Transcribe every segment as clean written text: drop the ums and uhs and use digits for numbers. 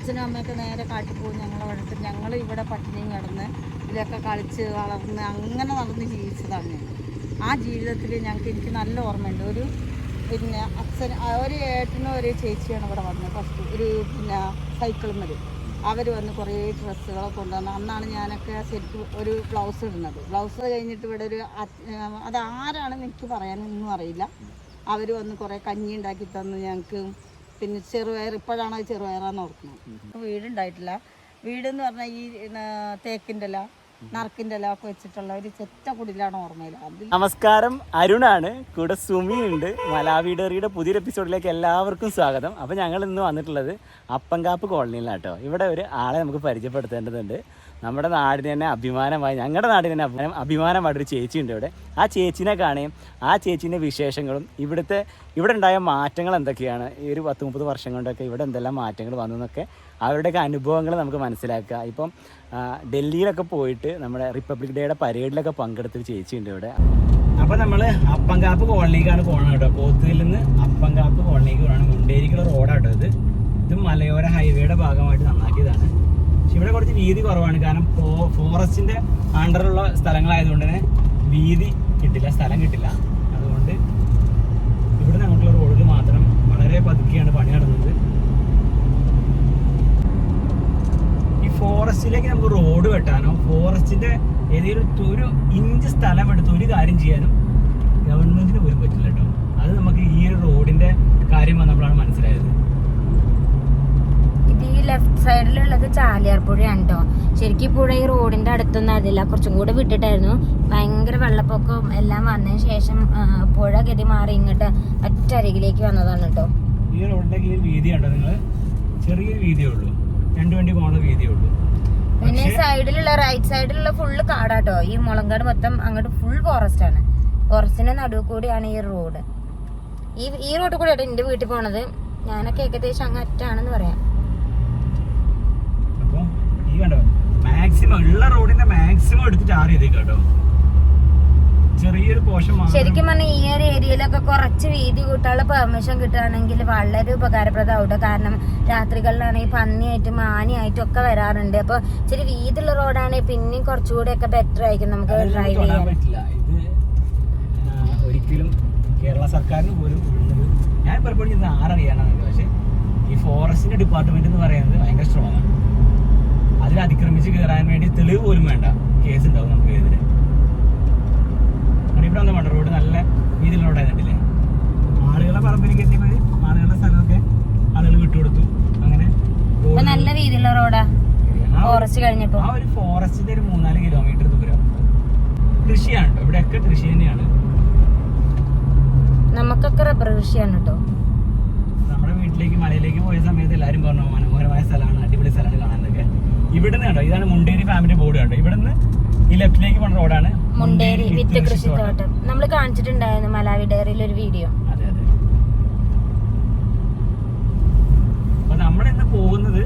അച്ഛനും അമ്മയൊക്കെ നേരെ കാട്ടിൽ പോകും. ഞങ്ങൾ ഇവിടെ പട്ടിണിയും കിടന്ന് ഇതിലൊക്കെ കളിച്ച് വളർന്ന് അങ്ങനെ നടന്ന് ജീവിച്ചതാണ് ഞാൻ. ആ ജീവിതത്തിൽ എനിക്ക് നല്ല ഓർമ്മയുണ്ട്. പിന്നെ അച്ഛൻ ഒരു ഏട്ടനും ഒരു ചേച്ചിയാണ് ഇവിടെ വന്നത്. ഫസ്റ്റ് പിന്നെ സൈക്കിളും അവർ വന്ന് കുറേ ഡ്രസ്സുകളൊക്കെ കൊണ്ടുവന്നു. അന്നാണ് ഞാനൊക്കെ ശരിക്കും ഒരു ബ്ലൗസ് ഇടുന്നത്. ബ്ലൗസ് കഴിഞ്ഞിട്ട് ഇവിടെ അതാരാണെന്ന് എനിക്ക് പറയാനൊന്നും അറിയില്ല. അവർ വന്ന് കുറേ കഞ്ഞി ഉണ്ടാക്കി തന്നു ഞങ്ങൾക്ക്. പിന്നെ ചെറുപയർ, ഇപ്പോഴാണ് അത് ചെറുപയറാന്ന് ഓർക്കുന്നത്. വീടുണ്ടായിട്ടില്ല. വീടെന്ന് പറഞ്ഞാൽ ഈ തേക്കിൻ്റെ ഇല, നറുക്കിൻ്റെ ഇല ഒക്കെ വെച്ചിട്ടുള്ള ഒരു ചെറ്റ കുടിലാണ് ഓർമ്മയിൽ. നമസ്കാരം, അരുണാണ്. കൂടെ സുമിയുണ്ട്. മലാവി ഡയറിയുടെ പുതിയൊരു എപ്പിസോഡിലേക്ക് എല്ലാവർക്കും സ്വാഗതം. അപ്പോൾ ഞങ്ങൾ ഇന്ന് വന്നിട്ടുള്ളത് അപ്പങ്കാപ്പ് കോളനിയിലാണ് കേട്ടോ. ഇവിടെ ഒരു ആളെ നമുക്ക് പരിചയപ്പെടുത്തേണ്ടതുണ്ട്. നമ്മുടെ നാടിന് തന്നെ അഭിമാനമായി, ഞങ്ങളുടെ നാടിന് തന്നെ അഭിമാനമായിട്ടൊരു ചേച്ചിയുണ്ട് ഇവിടെ. ആ ചേച്ചീനെ കാണുകയും ആ ചേച്ചീൻ്റെ വിശേഷങ്ങളും ഇവിടെ ഉണ്ടായ മാറ്റങ്ങൾ എന്തൊക്കെയാണ്, ഈ ഒരു 10-30 വർഷം കൊണ്ടൊക്കെ ഇവിടെ എന്തെല്ലാം മാറ്റങ്ങൾ വന്നു എന്നൊക്കെ അവരുടെയൊക്കെ അനുഭവങ്ങൾ നമുക്ക് മനസ്സിലാക്കുക. ഇപ്പം ഡൽഹിയിലൊക്കെ പോയിട്ട് നമ്മുടെ റിപ്പബ്ലിക് ഡേയുടെ പരേഡിലൊക്കെ പങ്കെടുത്തൊരു ചേച്ചിയുണ്ട് ഇവിടെ. അപ്പോൾ നമ്മൾ അപ്പങ്കാപ്പ് കോളനിക്കാണ് പോകണം കേട്ടോ. പോത്തുകയിൽ നിന്ന് അപ്പങ്കാപ്പ് കോളനിക്ക് പോകണം. മുണ്ടേരിക്കുള്ള റോഡാട്ടോ ഇത് മലയോര ഹൈവേയുടെ ഭാഗമായിട്ട് നന്നാക്കിയതാണ്. പക്ഷെ ഇവിടെ കുറച്ച് വീതി കുറവാണ്. കാരണം ഫോറസ്റ്റിൻ്റെ അണ്ടറുള്ള സ്ഥലങ്ങളായതുകൊണ്ട് തന്നെ വീതി കിട്ടില്ല, സ്ഥലം കിട്ടില്ല. അതുകൊണ്ട് ഇവിടെ നമുക്കുള്ള റോഡിൽ മാത്രം വളരെ പതുക്കെയാണ് പണി നടന്നത്. ഈ ഫോറസ്റ്റിലേക്ക് നമുക്ക് റോഡ് വെട്ടാനോ ഫോറസ്റ്റിന്റെ ഏതെങ്കിലും ഒരു ഇഞ്ച് സ്ഥലം എടുത്ത് ഒരു കാര്യം ചെയ്യാനും ഗവൺമെന്റിന് പോലും പറ്റില്ല കേട്ടോ. അത് നമുക്ക് ഈ ഒരു റോഡിന്റെ കാര്യം വന്നപ്പോഴാണ് മനസ്സിലായത്. ഇത് ഈ ലെഫ്റ്റ് സൈഡിലുള്ളത് ചാലിയാർ പുഴയാണ് കേട്ടോ. ശരിക്കും പുഴ ഈ റോഡിന്റെ അടുത്തൊന്നും ആയിരുന്നില്ല, കുറച്ചും കൂടെ വിട്ടിട്ടായിരുന്നു. ഭയങ്കര വെള്ളപ്പൊക്കവും എല്ലാം വന്നതിന് ശേഷം പുഴ ഗതി മാറി ഇങ്ങോട്ട് ഒറ്റരികിലേക്ക് വന്നതാണ് കേട്ടോ. ഈ റോഡിന്റെ വീതി ഉണ്ടോ നിങ്ങൾ? ചെറിയൊരു വീതിയേ ഉള്ളൂ, 2 വണ്ടി പോകുന്ന വീതിയേ ഉള്ളൂ. പിന്നെ സൈഡിലുള്ള റൈറ്റ് സൈഡിലുള്ള ഫുള്ള് കാടാട്ടോ. ഈ മുളങ്കാട് മൊത്തം അങ്ങോട്ട് ഫുൾ ഫോറസ്റ്റ് ആണ്. ഫോറസ്റ്റിന്റെ നടുവ് കൂടിയാണ് ഈ റോഡ്. ഈ റോഡ് കൂടിയാണ് എന്റെ വീട്ടിൽ പോണത്. ഞാനൊക്കെ ഏകദേശം അങ്ങ് അറ്റാണെന്ന് പറയാം. അപ്പൊ ഈ കണ്ടോ, മാക്സിമം ഉള്ള റോഡിന്റെ മാക്സിമം എടുത്ത് ചാർ ചെയ്തേക്ക് കേട്ടോ. ചെറിയൊരു പോഷൻ. ശരിക്കും പറഞ്ഞാൽ ഈ ഒരു ഏരിയയിലൊക്കെ കുറച്ച് വീതി കൂട്ടാനുള്ള പെർമിഷൻ കിട്ടുകയാണെങ്കിൽ വളരെ ഉപകാരപ്രദമാവും. കാരണം രാത്രികളിലാണെങ്കിൽ പന്നിയായിട്ടും ആനയായിട്ടും ഒക്കെ വരാറുണ്ട്. അപ്പൊ ഇച്ചിരി വീതിയുള്ള റോഡാണെങ്കിൽ പിന്നെയും കുറച്ചുകൂടെ ഒക്കെ ബെറ്റർ ആയിരിക്കും നമുക്ക് ഡ്രൈവ് ചെയ്യാൻ. ഇത് ഒരിക്കലും കേരള സർക്കാരിന് പോലും ഞാൻ പലപ്പോഴും ഇത് ആരറിയാനാണ്. പക്ഷെ ഈ ഫോറസ്റ്റിന്റെ ഡിപ്പാർട്ട്മെന്റ് എന്ന് പറയുന്നത് ഭയങ്കര സ്ട്രോങ് ആണ്. അതിൽ അതിക്രമിച്ച് കയറാൻ വേണ്ടി തെളിവ് പോലും വേണ്ട, കേസ് ഉണ്ടാവും നമുക്ക് എതിരെ. ഇവിടെ വന്ന മണ്ട റോഡ് നല്ല രീതിയിലുള്ള റോഡായിരുന്നില്ലേ. ആളുകളെ പറമ്പിലേക്ക് എത്തിയപ്പോൾ ആളുകളുടെ സ്ഥലമൊക്കെ ആളുകൾ വിട്ടുകൊടുത്തു. അങ്ങനെ നല്ല രീതിയിലുള്ള റോഡാ. ഫോറസ്റ്റ് കഴിഞ്ഞപ്പോ ആ ഒരു ഫോറസ്റ്റിന്റെ ഒരു 3-4 കിലോമീറ്റർ ദൂരം കൃഷിയാണ് കേട്ടോ. ഇവിടെയൊക്കെ കൃഷി തന്നെയാണ്. നമുക്കൊക്കെ റബ്ബർ കൃഷിയാണ് കേട്ടോ. നമ്മുടെ വീട്ടിലേക്ക് മലയിലേക്ക് പോയ സമയത്ത് എല്ലാവരും പറഞ്ഞു മനോഹരമായ സ്ഥലമാണ്, അടിപൊളി സ്ഥലമാണ് കാണാനൊക്കെ. ഇവിടുന്ന് കണ്ടോ, ഇതാണ് മുണ്ടേരി ഫാമിലി ബോർഡ് കണ്ടോ. ഇവിടുന്ന് ഈ ലെഫ്റ്റിലേക്ക് പോകുന്ന റോഡാണ് മുണ്ടേരി വിത്ത് കൃഷിത്തോട്ടം. നമ്മൾ കാണിച്ചിട്ടുണ്ടായിരുന്നു മലാവി ഡയറിയിൽ ഒരു വീഡിയോ. അതെ അതെ. അപ്പൊ നമ്മളിന്ന് പോകുന്നത്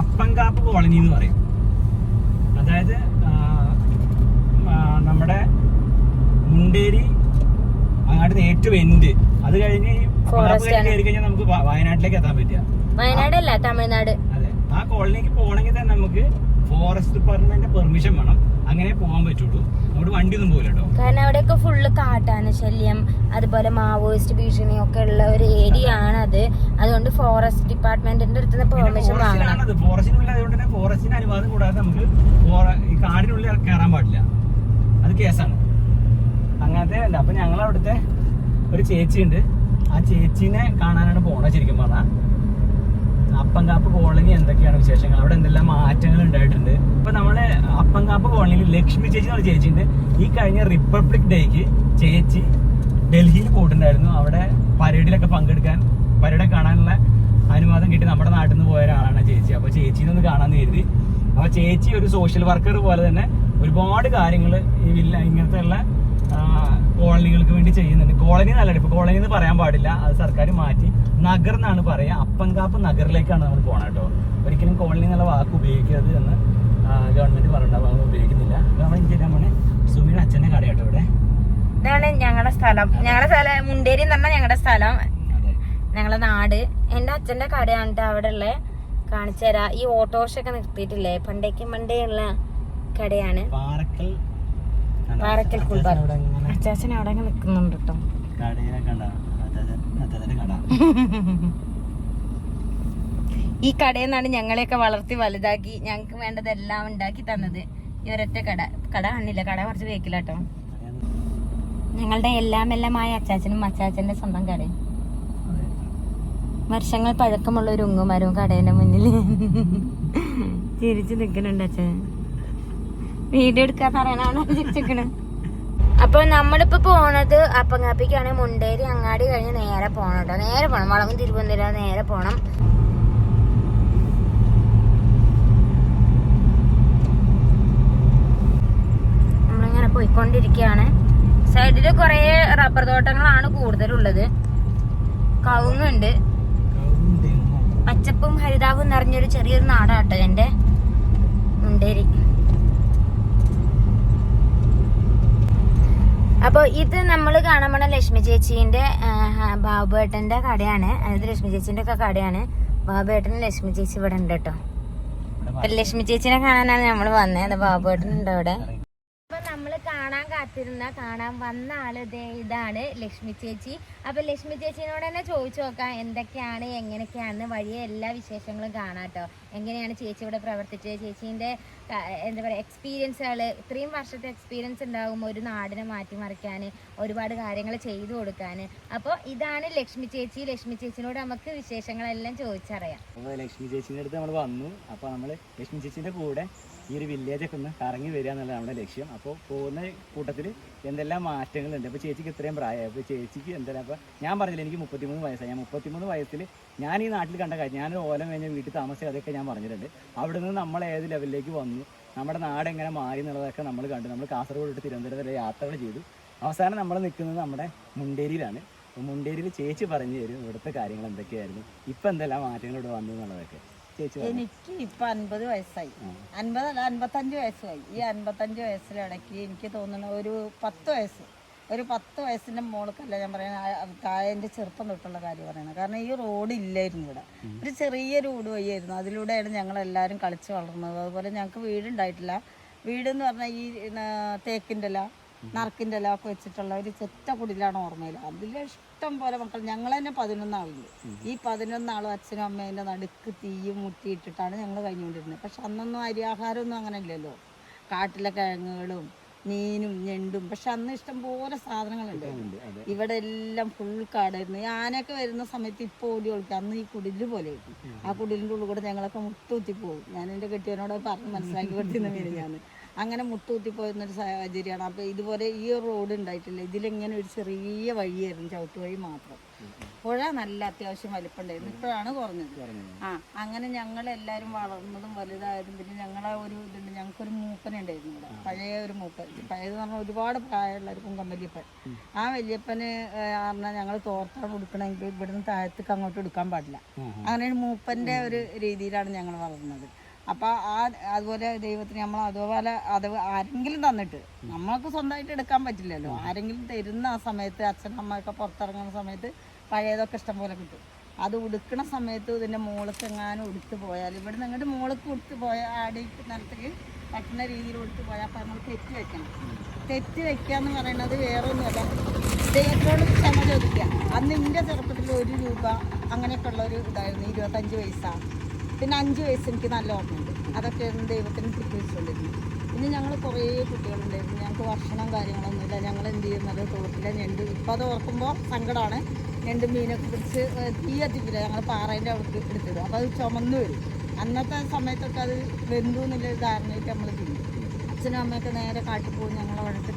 അപ്പങ്കാപ്പ് കോളനി എന്ന് പറയും. അതായത് നമ്മുടെ മുണ്ടേരി അങ്ങോട്ട് ഏറ്റവും എൻഡ്. അത് കഴിഞ്ഞ് കയറി കഴിഞ്ഞാൽ നമുക്ക് വയനാട്ടിലേക്ക് എത്താൻ പറ്റുക. വയനാടല്ല, തമിഴ്നാട്. അതെ. ആ കോളനിക്ക് പോകണമെങ്കിൽ തന്നെ നമുക്ക് ഫോറസ്റ്റ് ഡിപ്പാർട്ട്മെന്റിന്റെ പെർമിഷൻ വേണം. അങ്ങനെ പോകാൻ പറ്റുള്ളൂ. അവിടെ വണ്ടി ഒന്നും പോകില്ല കേട്ടോ. കാരണം അവിടെയൊക്കെ ഫുള്ള് കാട്ടാന ശല്യം, അതുപോലെ മാവോയിസ്റ്റ് ഭീഷണി ഒക്കെ ഉള്ള ഒരു ഏരിയ ആണ് അത്. അതുകൊണ്ട് ഫോറസ്റ്റ് ഡിപ്പാർട്ട്മെന്റിന്റെ അടുത്ത് പെർമിഷൻ വാങ്ങണം. ഫോറസ്റ്റിനുള്ളിൽ അതുകൊണ്ട് തന്നെ ഫോറസ്റ്റിന്റെ അനുവാദം കൂടാതെ നമുക്ക് ഈ കാടിനുള്ളിൽ കയറാൻ പാടില്ല. അത് കേസാണ്. അങ്ങനത്തെ ഉണ്ട്. അപ്പൊ ഞങ്ങൾ അവിടുത്തെ ഒരു ചേച്ചിയുണ്ട്. ആ ചേച്ചീനെ കാണാനാണ് പോണത്. ശരിക്കും പറഞ്ഞാൽ അപ്പങ്കാപ്പ് കോളനി എന്തൊക്കെയാണ് വിശേഷങ്ങൾ, അവിടെ എന്തെല്ലാം മാറ്റങ്ങൾ ഉണ്ടായിട്ടുണ്ട്. ഇപ്പൊ നമ്മള് അപ്പങ്കാപ്പ് കോളനിയിൽ ലക്ഷ്മി ചേച്ചി എന്നൊരു ചേച്ചിയുണ്ട്. ഈ കഴിഞ്ഞ റിപ്പബ്ലിക് ഡേക്ക് ചേച്ചി ഡൽഹിയിൽ പോയിട്ടുണ്ടായിരുന്നു. അവിടെ പരേഡിലൊക്കെ പങ്കെടുക്കാൻ, പരേഡ് കാണാനുള്ള അനുവാദം കിട്ടി നമ്മുടെ നാട്ടിൽ നിന്ന് പോയ ഒരാളാണ് ചേച്ചി. അപ്പൊ ചേച്ചിനെ ഒന്ന് കാണാന്ന് കരുതി. അപ്പൊ ചേച്ചി ഒരു സോഷ്യൽ വർക്കർ പോലെ തന്നെ ഒരുപാട് കാര്യങ്ങൾ ഈ ഇങ്ങനത്തെ ഉള്ള കോളനികൾക്ക് വേണ്ടി ചെയ്യുന്നുണ്ട്. കോളനി നല്ലതാണ്. ഇപ്പൊ കോളനി എന്ന് പറയാൻ പാടില്ല, അത് സർക്കാർ മാറ്റി നഗർ എന്നാണ് പറയാ. അപ്പങ്കാപ്പ് നഗറിലേക്കാണ് നമ്മൾ പോകണം കേട്ടോ. ഒരിക്കലും കോളനി എന്നുള്ള വാക്ക് ഉപയോഗിക്കരുത് എന്ന് ഗവൺമെന്റ് പറഞ്ഞിട്ടുണ്ടാവും. നമ്മൾ ഉപയോഗിക്കുന്നില്ല. നമ്മൾ ഇന്ത്യയിലാണ് സുമിയുടെ അച്ഛന്റെ കട കേട്ടോ. ഇവിടെ ഇതാണ് ഞങ്ങളുടെ സ്ഥലം. മുണ്ടേരി എന്ന് പറഞ്ഞാൽ ഞങ്ങളുടെ സ്ഥലം, ഞങ്ങളുടെ നാട്. എന്റെ അച്ഛന്റെ കടയാണ് അവിടെ ഉള്ള. കാണിച്ചു തരാം. ഈ ഓട്ടോറിക്ഷ ഒക്കെ നിർത്തിയിട്ടില്ലേ, പണ്ടേ ഉള്ള കടയാണ്. പാറക്കൽ കുൾബാർ. അച്ചാച്ചൻ അവിടെ നിൽക്കുന്നുണ്ട് കേട്ടോ. ഈ കടയിൽ നിന്നാണ് ഞങ്ങളെയൊക്കെ വളർത്തി വലുതാക്കി ഞങ്ങൾക്ക് വേണ്ടതെല്ലാം ഉണ്ടാക്കി തന്നത് ഈ ഒരൊറ്റ കട കാണില്ല. കട കുറച്ച് വേക്കില്ല കേട്ടോ. ഞങ്ങളുടെ എല്ലാമായ അച്ചാച്ചനും അച്ചാച്ചന്റെ സ്വന്തം കടയും. വർഷങ്ങൾ പഴക്കമുള്ള ഒരു ഉങ്ങുമരവും കടേന്റെ മുന്നിൽ ചിരിച്ചു നിൽക്കുന്നുണ്ട് അച്ഛൻ. വീഡിയോ എടുക്കാൻ പറയണാണ് ചിരിച്ചിരിക്കണ. അപ്പൊ നമ്മളിപ്പോ പോണത് അപ്പങ്ങാപ്പിക്കാണ്. മുണ്ടേരി അങ്ങാടി കഴിഞ്ഞ് നേരെ പോണം കേട്ടോ. നേരെ പോണം, വളവും തിരുവനന്തപുരം നേരെ പോണം. നമ്മളിങ്ങനെ പോയിക്കൊണ്ടിരിക്കുകയാണ്. സൈഡില് കുറെ റബ്ബർ തോട്ടങ്ങളാണ് കൂടുതലുള്ളത്. കവുങ്ങുണ്ട്. പച്ചപ്പും ഹരിതാവും നിറഞ്ഞൊരു ചെറിയൊരു നാടാട്ടോ എന്റെ മുണ്ടേരി. അപ്പൊ ഇത് നമ്മൾ കാണാൻ പോണ ലക്ഷ്മി ചേച്ചീന്റെ ബാബുവേട്ടന്റെ കടയാണ്. അതായത് ലക്ഷ്മി ചേച്ചീന്റെ ഒക്കെ കടയാണ്. ബാബുവേട്ടനും ലക്ഷ്മി ചേച്ചി ഇവിടെ ഉണ്ട് കേട്ടോ. അപ്പൊ ലക്ഷ്മി ചേച്ചിനെ കാണാനാണ് നമ്മൾ വന്നത്. ബാബുവേട്ടൻ ഉണ്ട് അവിടെ. അപ്പൊ നമ്മള് കാണാൻ വന്ന ആള് ഇതാണ് ലക്ഷ്മി ചേച്ചി. അപ്പൊ ലക്ഷ്മി ചേച്ചിനോട് തന്നെ ചോദിച്ചു നോക്കാം എന്തൊക്കെയാണ് എങ്ങനെയൊക്കെയാണ് വഴിയെ എല്ലാ വിശേഷങ്ങളും കാണാട്ടോ. എങ്ങനെയാണ് ചേച്ചി ഇവിടെ പ്രവർത്തിച്ചത്, ചേച്ചീന്റെ എന്താ പറയാ എക്സ്പീരിയൻസുകൾ. ഇത്രയും വർഷത്തെ എക്സ്പീരിയൻസ് ഉണ്ടാകും ഒരു നാടിനെ മാറ്റിമറിക്കാൻ, ഒരുപാട് കാര്യങ്ങൾ ചെയ്തു കൊടുക്കാൻ. അപ്പോൾ ഇതാണ് ലക്ഷ്മി ചേച്ചി. ലക്ഷ്മി ചേച്ചിനോട് നമുക്ക് വിശേഷങ്ങളെല്ലാം ചോദിച്ചറിയാം. ലക്ഷ്മി ചേച്ചിന്റെ അടുത്ത് നമ്മൾ വന്നു. അപ്പോൾ നമ്മൾ ലക്ഷ്മി ചേച്ചിന്റെ കൂടെ ഈ ഒരു വില്ലേജൊക്കെ ഒന്ന് കറങ്ങി വരിക എന്നുള്ളതാണ് നമ്മുടെ ലക്ഷ്യം. അപ്പോൾ പോകുന്ന കൂട്ടത്തിൽ എന്തെല്ലാം മാറ്റങ്ങളുണ്ട്. അപ്പോൾ ചേച്ചിക്ക് ഇത്രയും പ്രായമായി. അപ്പോൾ ചേച്ചിക്ക് എന്തെല്ലാം, അപ്പോൾ ഞാൻ പറഞ്ഞില്ല എനിക്ക് 33 വയസ്സായി. ഞാൻ 33 വയസ്സിൽ ഞാൻ ഈ നാട്ടിൽ കണ്ട കാര്യം, ഞാനൊരു ഓലം കഴിഞ്ഞ വീട്ടിൽ താമസിച്ചത് അതൊക്കെ ഞാൻ പറഞ്ഞിട്ടുണ്ട്. അവിടെ നിന്ന് നമ്മൾ ഏത് ലെവലിലേക്ക് വന്നു, നമ്മുടെ നാട് എങ്ങനെ മാറി എന്നുള്ളതൊക്കെ നമ്മൾ കണ്ടു. നമ്മൾ കാസർഗോഡ് തൊട്ട് തിരുവനന്തപുരം വരെ യാത്രകൾ ചെയ്തു. അവസാനം നമ്മൾ നിൽക്കുന്നത് നമ്മുടെ മുണ്ടേരിയിലാണ്. മുണ്ടേരിയിൽ ചേച്ചി പറഞ്ഞു തരും ഇവിടുത്തെ കാര്യങ്ങൾ എന്തൊക്കെയായിരുന്നു, ഇപ്പം എന്തെല്ലാം മാറ്റങ്ങൾ ഇവിടെ വന്നു എന്നുള്ളതൊക്കെ. എനിക്ക് ഇപ്പൊ 50 വയസ്സായി. 50 അല്ല 55 വയസ്സായി. ഈ 55 വയസ്സിലിടയ്ക്ക് എനിക്ക് തോന്നുന്നു ഒരു 10 വയസ്സിന്റെ മോൾക്കല്ല ഞാൻ പറയുന്നത്, താഴെ ചെറുപ്പം തൊട്ടുള്ള കാര്യം പറയണം. കാരണം ഈ റോഡ് ഇല്ലായിരുന്നു ഇവിടെ. ഒരു ചെറിയൊരു റോഡ് വഴിയായിരുന്നു. അതിലൂടെയാണ് ഞങ്ങളെല്ലാവരും കളിച്ച് വളർന്നത്. അതുപോലെ ഞങ്ങൾക്ക് വീടുണ്ടായിട്ടില്ല. വീടെന്ന് പറഞ്ഞാൽ ഈ തേക്കിൻ്റെ ഇല, നറുക്കിൻ്റെ ഇല ഒക്കെ വെച്ചിട്ടുള്ള ഒരു ചെറ്റ കുടിലാണ് ഓർമ്മയിൽ. അതിൽ ഇഷ്ടം പോലെ മക്കൾ, ഞങ്ങൾ തന്നെ 11 ആളുണ്ട്. ഈ 11 ആളും അച്ഛനും അമ്മേൻ്റെ നടുക്ക് തീയും മുട്ടിയിട്ടിട്ടാണ് ഞങ്ങൾ കഴിഞ്ഞുകൊണ്ടിരുന്നത്. പക്ഷെ അന്നൊന്നും അരിയാഹാരമൊന്നും അങ്ങനെ ഇല്ലല്ലോ. കാട്ടിലെ കിഴങ്ങുകളും മീനും ഞണ്ടും. പക്ഷെ അന്ന് ഇഷ്ടം പോലെ സാധനങ്ങളുണ്ട്. ഇവിടെ എല്ലാം ഫുൾ കാടായിരുന്നു. ആനയൊക്കെ വരുന്ന സമയത്ത് ഇപ്പോൾ ഓടി ഒളിക്കും. അന്ന് ഈ കുടില് പോലെ ആയിരുന്നു. ആ കുടിലിൻ്റെ ഉള്ളിൽ കൂടെ ഞങ്ങളൊക്കെ മുട്ടുകുത്തി പോകും. ഞാൻ എൻ്റെ കെട്ടിയവനോട് പറഞ്ഞ് മനസ്സിലാക്കി കൊടുത്തിരുന്ന പേര് ഞാൻ അങ്ങനെ മുട്ടുകുത്തി പോയിരുന്നൊരു സാഹചര്യമാണ്. അപ്പോൾ ഇതുപോലെ ഈ റോഡ് ഉണ്ടായിട്ടില്ല. ഇതിലിങ്ങനെ ഒരു ചെറിയ വഴിയായിരുന്നു, ചവിട്ട് വഴി മാത്രം. പുഴ നല്ല അത്യാവശ്യം വലിപ്പമുണ്ടായിരുന്നു. ഇപ്പോഴാണ് കുറഞ്ഞത്. അങ്ങനെ ഞങ്ങളെല്ലാവരും വളർന്നതും വലുതായതും. പിന്നെ ഞങ്ങളെ ഒരു ഇതുണ്ട്, ഞങ്ങൾക്കൊരു മൂപ്പനുണ്ടായിരുന്നു ഇവിടെ, പഴയ ഒരു മൂപ്പൻ. പഴയതെന്ന് പറഞ്ഞാൽ ഒരുപാട് പ്രായമുള്ള ഒരു കുങ്കം വല്യപ്പൻ. ആ വല്യപ്പന് പറഞ്ഞാൽ ഞങ്ങൾ തോർത്താണ് കൊടുക്കണമെങ്കിൽ ഇവിടുന്ന് താഴത്തേക്ക് അങ്ങോട്ട് എടുക്കാൻ പാടില്ല. അങ്ങനെ ഒരു മൂപ്പൻ്റെ ഒരു രീതിയിലാണ് ഞങ്ങൾ വളർന്നത്. അപ്പം അതുപോലെ ദൈവത്തിന് നമ്മൾ അതുപോലെ ആരെങ്കിലും തന്നിട്ട്, നമ്മൾക്ക് സ്വന്തമായിട്ട് എടുക്കാൻ പറ്റില്ലല്ലോ, ആരെങ്കിലും തരുന്ന ആ സമയത്ത് അച്ഛനമ്മയൊക്കെ പുറത്തിറങ്ങുന്ന സമയത്ത് പഴയതൊക്കെ ഇഷ്ടം പോലെ കിട്ടും. അത് ഉടുക്കണ സമയത്ത് ഇതിൻ്റെ മോൾക്ക് എങ്ങാനും ഉടുത്ത് പോയാൽ, ഇവിടെ നിന്ന് അങ്ങോട്ട് മോൾക്ക് ഉടുത്ത് പോയാൽ ആടി നിലത്തേക്ക് പറ്റുന്ന രീതിയിൽ ഉടുത്ത് പോയാൽ അപ്പം നമ്മൾ തെറ്റ് വെക്കണം. തെറ്റ് വെക്കുക എന്ന് പറയുന്നത് വേറെ ഒന്നുമല്ല, ദൈവത്തോട് ക്ഷമ ചോദിക്കുക. അന്ന് എൻ്റെ ചെറുപ്പത്തിൽ 1 രൂപ അങ്ങനെയൊക്കെ ഉള്ളൊരു ഇതായിരുന്നു. 25 പൈസ, പിന്നെ 5 വയസ്സ് എനിക്ക് നല്ല ഓർമ്മയുണ്ട്. അതൊക്കെ ദൈവത്തിന് തിരിച്ചുകൊണ്ടിരുന്നു. പിന്നെ ഞങ്ങൾ കുറേ കുട്ടികളുണ്ടായിരുന്നു. ഞങ്ങൾക്ക് ഭക്ഷണം കാര്യങ്ങളൊന്നുമില്ല. ഞങ്ങൾ എന്ത് ചെയ്യുന്നത്, തോട്ടിലെ ഞണ്ട്, ഇപ്പം അത് ഓർക്കുമ്പോൾ സങ്കടമാണ്. ഞണ്ട് മീനൊക്കെ പിടിച്ച് തീ കത്തിപ്പില്ല, ഞങ്ങൾ പാറേൻ്റെ അവിടേക്ക് എടുത്തിടും. അപ്പോൾ അത് ചുമന്ന് വരും. അന്നത്തെ സമയത്തൊക്കെ അത് വെന്തു എന്നുള്ളൊരു ധാരണയായിട്ട് നമ്മൾ തിന്നും. അച്ഛനും അമ്മയൊക്കെ നേരെ കാട്ടിൽ പോകും.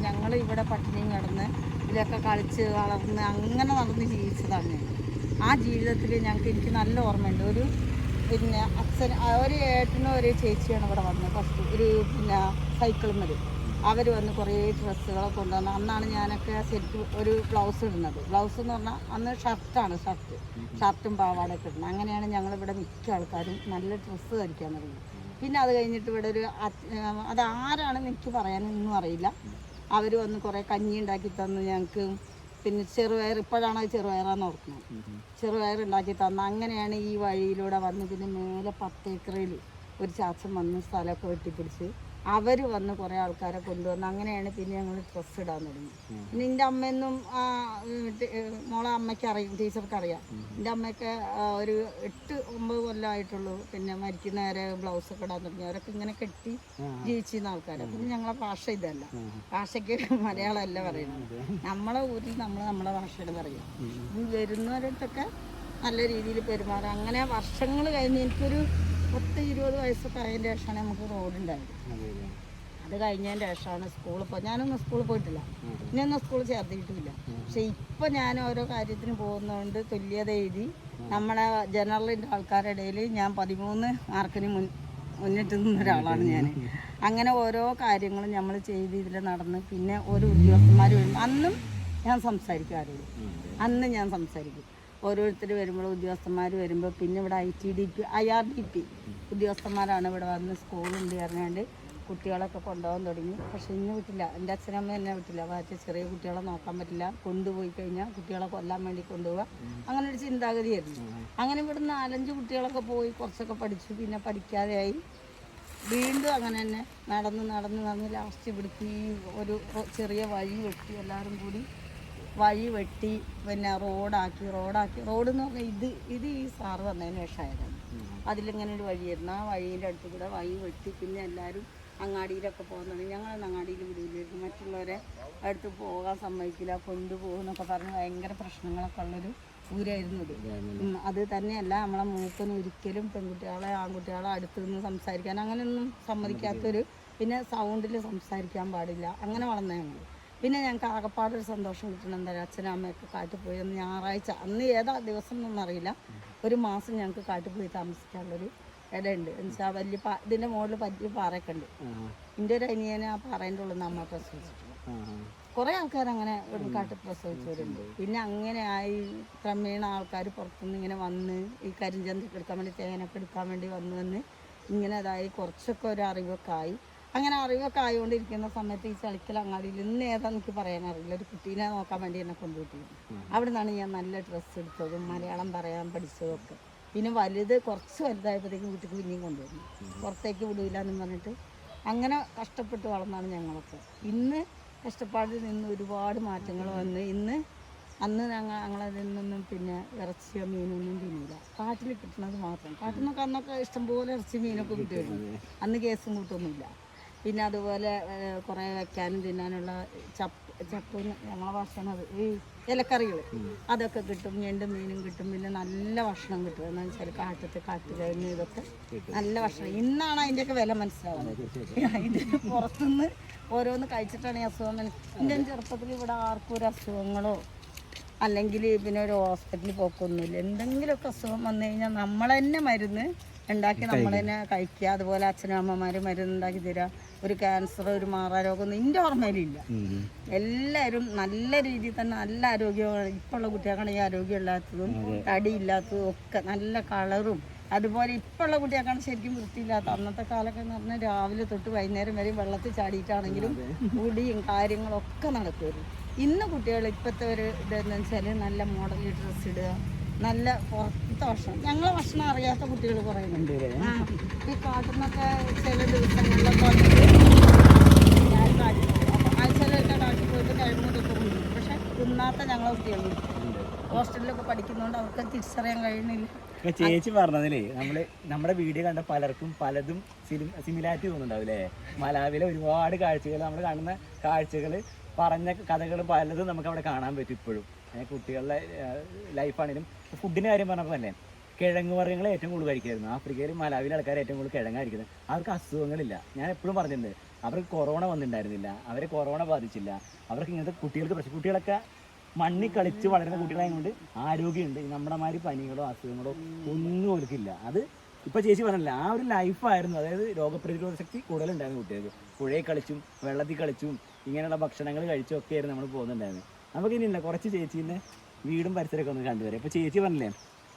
ഞങ്ങൾ ഇവിടെ പട്ടിണിയും കിടന്ന് ഇതിലൊക്കെ കളിച്ച് വളർന്ന് അങ്ങനെ നടന്ന് ജീവിച്ചതാണ് ഞാൻ. ആ ജീവിതത്തിൽ എനിക്ക് നല്ല ഓർമ്മയുണ്ട്. പിന്നെ അച്ഛൻ ഒരു ഏട്ടനും ഒരു ചേച്ചിയാണ് ഇവിടെ വന്നത്. ഫസ്റ്റ് പിന്നെ സൈക്കിളും വരും. അവർ വന്ന് കുറേ ഡ്രസ്സുകളൊക്കെ കൊണ്ടുവന്ന്. അന്നാണ് ഞാനൊക്കെ ശരിക്കും ഒരു ബ്ലൗസ് ഇടുന്നത്. ബ്ലൗസ് എന്ന് പറഞ്ഞാൽ അന്ന് ഷർട്ടും പാവാടൊക്കെ ഇടുന്നത്. അങ്ങനെയാണ് ഞങ്ങളിവിടെ മിക്ക ആൾക്കാരും നല്ല ഡ്രസ്സ് ധരിക്കാൻ തുടങ്ങി. പിന്നെ അത് കഴിഞ്ഞിട്ട് ഇവിടെ അതാരാണെന്ന് എനിക്ക് പറയാനൊന്നും അറിയില്ല. അവർ വന്ന് കുറേ കഞ്ഞി ഉണ്ടാക്കി തന്നു ഞങ്ങൾക്ക്. പിന്നെ ചെറുപയർ, ഇപ്പോഴാണ് അത് ചെറുപയറാന്ന് ഓർക്കുന്നത്, ചെറുപയർ ഉണ്ടാക്കി തന്ന. അങ്ങനെയാണ് ഈ വഴിയിലൂടെ വന്ന് പിന്നെ മേലെ 10 ഏക്കറിൽ ഒരു ചാച്ചൻ വന്ന് സ്ഥലമൊക്കെ വെട്ടിപ്പിടിച്ച് അവർ വന്ന് കുറേ ആൾക്കാരെ കൊണ്ടുവന്ന് അങ്ങനെയാണ് പിന്നെ ഞങ്ങൾ ഡ്രസ്സ് ഇടാൻ തുടങ്ങി. പിന്നെ എൻ്റെ അമ്മയൊന്നും മോളെ അമ്മയ്ക്ക് അറിയും, ടീച്ചർക്ക് അറിയാം. എൻ്റെ അമ്മയൊക്കെ ഒരു 8-9 കൊല്ലമായിട്ടുള്ളൂ പിന്നെ മരിക്കുന്നവരെ ബ്ലൗസൊക്കെ ഇടാൻ തുടങ്ങി. അവരൊക്കെ ഇങ്ങനെ കെട്ടി ജീവിച്ചിരുന്ന ആൾക്കാരാണ്. പിന്നെ ഞങ്ങളെ ഭാഷ ഇതല്ല, ഭാഷയ്ക്ക് മലയാളമല്ല പറയുന്നത്, നമ്മളെ ഊരിൽ നമ്മൾ നമ്മളെ ഭാഷയിൽ പറയും. വരുന്നവരടുത്തൊക്കെ നല്ല രീതിയിൽ പെരുമാറുക. അങ്ങനെ വർഷങ്ങൾ കഴിഞ്ഞ് എനിക്കൊരു 10-20 വയസ്സൊക്കെ ആയതിൻ്റെ ശേഷമാണ് നമുക്ക് റോഡുണ്ടായത്. അത് കഴിഞ്ഞതിൻ്റെ ശേഷമാണ് സ്കൂളിൽ ഞാനൊന്നും സ്കൂളിൽ പോയിട്ടില്ല, ഇനിയൊന്നും സ്കൂളിൽ ചേർത്തിട്ടില്ല. പക്ഷെ ഇപ്പം ഞാൻ ഓരോ കാര്യത്തിന് പോകുന്നതുകൊണ്ട് തുല്യത എഴുതി നമ്മളെ ജനറലിൻ്റെ ആൾക്കാരുടെ ഇടയിൽ ഞാൻ 13 മാർക്കിന് മുന്നിട്ട് നിന്ന ഒരാളാണ് ഞാൻ. അങ്ങനെ ഓരോ കാര്യങ്ങളും നമ്മൾ ചെയ്ത് ഇതിൽ നടന്ന് പിന്നെ ഓരോ ഉദ്യോഗസ്ഥന്മാർ വരുമ്പോൾ അന്നും ഞാൻ സംസാരിക്കാറുള്ളൂ, അന്ന് ഞാൻ സംസാരിക്കും. ഓരോരുത്തർ വരുമ്പോൾ ഉദ്യോഗസ്ഥന്മാർ വരുമ്പോൾ പിന്നെ ഇവിടെ ITDP IRDP ഉദ്യോഗസ്ഥന്മാരാണ് ഇവിടെ വന്ന് സ്കൂളുണ്ട് പറഞ്ഞാണ്ട് കുട്ടികളൊക്കെ കൊണ്ടുപോകാൻ തുടങ്ങി. പക്ഷെ ഇന്ന് വിട്ടില്ല, എൻ്റെ അച്ഛനമ്മ എന്നെ വിട്ടില്ല. മറ്റേ ചെറിയ കുട്ടികളെ നോക്കാൻ പറ്റില്ല, കൊണ്ടുപോയി കഴിഞ്ഞാൽ കുട്ടികളെ കൊല്ലാൻ വേണ്ടി കൊണ്ടുപോവുക, അങ്ങനെ ഒരു ചിന്താഗതിയായിരുന്നു. അങ്ങനെ ഇവിടെ 4-5 കുട്ടികളൊക്കെ പോയി കുറച്ചൊക്കെ പഠിച്ചു, പിന്നെ പഠിക്കാതെയായി. വീണ്ടും അങ്ങനെ തന്നെ നടന്ന് ലാസ്റ്റ് ഇവിടേക്ക് ഈ ഒരു ചെറിയ വഴി വെട്ടി, എല്ലാവരും കൂടി വഴി വെട്ടി പിന്നെ റോഡാക്കി. റോഡെന്ന് പറഞ്ഞാൽ ഇത് ഈ സാറ് വന്നതിന് ശേഷമായതാണ്. അതിലിങ്ങനെ ഒരു വഴിയായിരുന്നു, ആ വഴീൻ്റെ അടുത്ത് കൂടെ വഴി വെട്ടി പിന്നെ എല്ലാവരും അങ്ങാടിയിലൊക്കെ പോകുന്നത്. ഞങ്ങളൊന്നും അങ്ങാടിയിൽ വിടില്ലായിരുന്നു, മറ്റുള്ളവരെ അടുത്ത് പോകാൻ സമ്മതിക്കില്ല, കൊണ്ടുപോകുന്നൊക്കെ പറഞ്ഞ് ഭയങ്കര പ്രശ്നങ്ങളൊക്കെ ഉള്ളൊരു ഊരായിരുന്നു ഇത്. അത് തന്നെയല്ല നമ്മളെ മൂക്കൊന്നും ഒരിക്കലും പെൺകുട്ടികളെ ആൺകുട്ടികളെ അടുത്ത് നിന്ന് സംസാരിക്കാൻ അങ്ങനെയൊന്നും സമ്മതിക്കാത്തൊരു, പിന്നെ സൗണ്ടിൽ സംസാരിക്കാൻ പാടില്ല, അങ്ങനെ വളർന്ന ഞങ്ങൾ. പിന്നെ ഞങ്ങൾക്ക് ആകപ്പാടൊരു സന്തോഷം കിട്ടണം എന്താ പറയുക, അച്ഛനും അമ്മയൊക്കെ കാട്ടിൽ പോയി ഒന്ന് ഞായറാഴ്ച, അന്ന് ഏതാ ദിവസം എന്നൊന്നും അറിയില്ല, ഒരു മാസം ഞങ്ങൾക്ക് കാട്ടിൽ പോയി താമസിക്കാനുള്ളൊരു ഇടയുണ്ട്. എന്നുവെച്ചാൽ വലിയ ഇതിൻ്റെ മുകളിൽ വലിയ പാറയൊക്കെ ഉണ്ട്. എൻ്റെ ഒരു അനിയനെ ആ പാറേൻ്റെ ഉള്ളിൽ നിന്ന് അമ്മ പ്രസവിച്ചിട്ടുണ്ട്. കുറേ ആൾക്കാർ അങ്ങനെ കാട്ടിൽ പ്രസവിച്ചവരുണ്ട്. പിന്നെ അങ്ങനെ ആയി ക്രമേണ ആൾക്കാർ പുറത്തുനിന്ന് ഇങ്ങനെ വന്ന് ഈ കരിഞ്ചന്തയൊക്കെ എടുക്കാൻ വേണ്ടി, തേനൊക്കെ എടുക്കാൻ വേണ്ടി വന്ന് ഇങ്ങനെ അതായി കുറച്ചൊക്കെ ഒരു അറിവൊക്കെ ആയി. അങ്ങനെ അറിവൊക്കെ ആയിക്കൊണ്ടിരിക്കുന്ന സമയത്ത് ഈ ചളിക്കൽ അങ്ങാടിയിൽ ഇന്ന് ഏതാന്ന് എനിക്ക് പറയാനറിയില്ല, ഒരു കുട്ടീനെ നോക്കാൻ വേണ്ടി എന്നെ കൊണ്ടുപോയിട്ടുണ്ട്. അവിടെ നിന്നാണ് ഞാൻ നല്ല ഡ്രസ്സ് എടുത്തതും മലയാളം പറയാൻ പഠിച്ചതും ഒക്കെ. പിന്നെ കുറച്ച് വലുതായപ്പോഴത്തേക്കും വീട്ടിൽ പിന്നെയും കൊണ്ടുവരുന്നു, പുറത്തേക്ക് വിടില്ല എന്ന് പറഞ്ഞിട്ട്. അങ്ങനെ കഷ്ടപ്പെട്ട് വളർന്നാണ് ഞങ്ങളൊക്കെ. ഇന്ന് കഷ്ടപ്പാടിൽ നിന്ന് ഒരുപാട് മാറ്റങ്ങൾ വന്ന് അന്ന് ഞങ്ങളതിൽ നിന്നും പിന്നെ ഇറച്ചിയോ മീനൊന്നും തിന്നില്ല, കാട്ടിൽ കിട്ടുന്നത് മാത്രം. കാട്ടിൽ നിന്നൊക്കെ അന്നൊക്കെ ഇഷ്ടംപോലെ ഇറച്ചി മീനൊക്കെ കിട്ടുമായിരുന്നു, അന്ന് കേസും കൂട്ടൊന്നുമില്ല. പിന്നെ അതുപോലെ കുറേ വയ്ക്കാനും തിന്നാനുള്ള ചപ്പ് ഞങ്ങളെ ഭക്ഷണം ഈ ഇലക്കറികൾ അതൊക്കെ കിട്ടും, ഞണ്ടും മീനും കിട്ടും. പിന്നെ നല്ല ഭക്ഷണം കിട്ടും. എന്താണെന്ന് വെച്ചാൽ കാട്ടുകഴിഞ്ഞ് ഇതൊക്കെ നല്ല ഭക്ഷണം. ഇന്നാണ് അതിൻ്റെയൊക്കെ വില മനസ്സിലാവുന്നത്. ഇത് പുറത്തുനിന്ന് ഓരോന്ന് കഴിച്ചിട്ടാണ് ഈ അസുഖം. എൻ്റെ ചെറുപ്പത്തിൽ ഇവിടെ ആർക്കും ഒരു അസുഖങ്ങളോ അല്ലെങ്കിൽ പിന്നെ ഒരു ഹോസ്പിറ്റലിൽ പോക്കൊന്നുമില്ല. എന്തെങ്കിലുമൊക്കെ അസുഖം വന്നു കഴിഞ്ഞാൽ നമ്മൾ തന്നെ മരുന്ന് ഉണ്ടാക്കി നമ്മൾ തന്നെ കഴിക്കുക. അതുപോലെ അച്ഛനും അമ്മമാരും മരുന്ന് ഉണ്ടാക്കി തരിക. ഒരു ക്യാൻസർ, ഒരു മാറാരോഗമൊന്നും എൻ്റെ ഓർമ്മയിലില്ല. എല്ലാവരും നല്ല രീതിയിൽ തന്നെ നല്ല ആരോഗ്യമാണ്. ഇപ്പോൾ ഉള്ള കുട്ടികൾക്കാണ് ഈ ആരോഗ്യമില്ലാത്തതും തടിയില്ലാത്തതും ഒക്കെ നല്ല കളറും. അതുപോലെ ഇപ്പോൾ ഉള്ള കുട്ടികൾക്കാണ് ശരിക്കും വൃത്തിയില്ലാത്ത. അന്നത്തെ കാലമൊക്കെ എന്ന് പറഞ്ഞാൽ രാവിലെ തൊട്ട് വൈകുന്നേരം വരെ വെള്ളത്തിൽ ചാടിയിട്ടാണെങ്കിലും മുടിയും കാര്യങ്ങളൊക്കെ നടക്കുമായിരുന്നു. ഇന്ന് കുട്ടികൾ ഇപ്പോഴത്തെ ഒരു ഇതെന്ന് വെച്ചാൽ നല്ല മോഡൽ ഡ്രസ്സ് ഇടുക, നല്ല പുറത്തെ ഭക്ഷണം. ഞങ്ങളെ ഭക്ഷണം അറിയാത്ത കുട്ടികൾ കുറേ ഉണ്ട്. ഈ കാട്ടുന്നൊക്കെ ചില ദിവസങ്ങളിലൊക്കെ വന്നിട്ട് ഞാൻ കാട്ടിൽ പോകും. അപ്പം ആഴ്ചയിലൊക്കെ കാട്ടിൽ പോയിട്ട് കഴിയുന്നതൊക്കെ ഉണ്ട്. പക്ഷെ തിന്നാത്ത ഞങ്ങളെ കുട്ടികളുണ്ട്. ഹോസ്റ്റലിലൊക്കെ പഠിക്കുന്നതുകൊണ്ട് അവർക്ക് തിരിച്ചറിയാൻ കഴിയുന്നില്ല. ചേച്ചി പറഞ്ഞതിലേ നമ്മുടെ വീഡിയോ കണ്ട പലർക്കും പലതും സിമിലാരിറ്റി തോന്നുന്നുണ്ടാവില്ലേ? മലാവിലെ ഒരുപാട് കാഴ്ചകൾ, നമ്മൾ കാണുന്ന കാഴ്ചകൾ, പറഞ്ഞ കഥകൾ പലതും നമുക്ക് അവിടെ കാണാൻ പറ്റും ഇപ്പോഴും. കുട്ടികളുടെ ലൈഫാണെങ്കിലും ഫുഡിൻ്റെ കാര്യം പറഞ്ഞപ്പോൾ തന്നെ കിഴങ്ങ് വർഗ്ഗങ്ങൾ ഏറ്റവും കൂടുതൽ കഴിക്കായിരുന്നു. ആഫ്രിക്കയിൽ മലാവിലെ ആൾക്കാർ ഏറ്റവും കൂടുതൽ കിഴങ്ങായിരിക്കുന്നത്. അവർക്ക് അസുഖങ്ങളില്ല. ഞാൻ എപ്പോഴും പറഞ്ഞിട്ടുണ്ട്, അവർക്ക് കൊറോണ വന്നിട്ടുണ്ടായിരുന്നില്ല, അവരെ കൊറോണ ബാധിച്ചില്ല. അവർക്ക് ഇങ്ങനത്തെ കുട്ടികളൊക്കെ മണ്ണിൽ കളിച്ച് വളരുന്ന കുട്ടികളായതുകൊണ്ട് ആരോഗ്യമുണ്ട്. നമ്മുടെ മാതിരി പനികളോ അസുഖങ്ങളോ ഒന്നും അവർക്കില്ല. അത് ഇപ്പോൾ ചേച്ചി പറഞ്ഞില്ല, ആ ഒരു ലൈഫായിരുന്നു. അതായത് രോഗപ്രതിരോധ ശക്തി കൂടുതലുണ്ടായിരുന്നു കുട്ടികൾക്ക്. പുഴയിൽ കളിച്ചും വെള്ളത്തിൽ കളിച്ചും ഇങ്ങനെയുള്ള ഭക്ഷണങ്ങൾ കഴിച്ചും ഒക്കെ ആയിരുന്നു നമ്മൾ പോകുന്നുണ്ടായിരുന്നു. നമുക്ക് ഇനിയില്ല, കുറച്ച് ചേച്ചീൻ്റെ വീടും പരിസരമൊക്കെ ഒന്ന് കണ്ടുവരാം. ഇപ്പോൾ ചേച്ചി പറഞ്ഞില്ലേ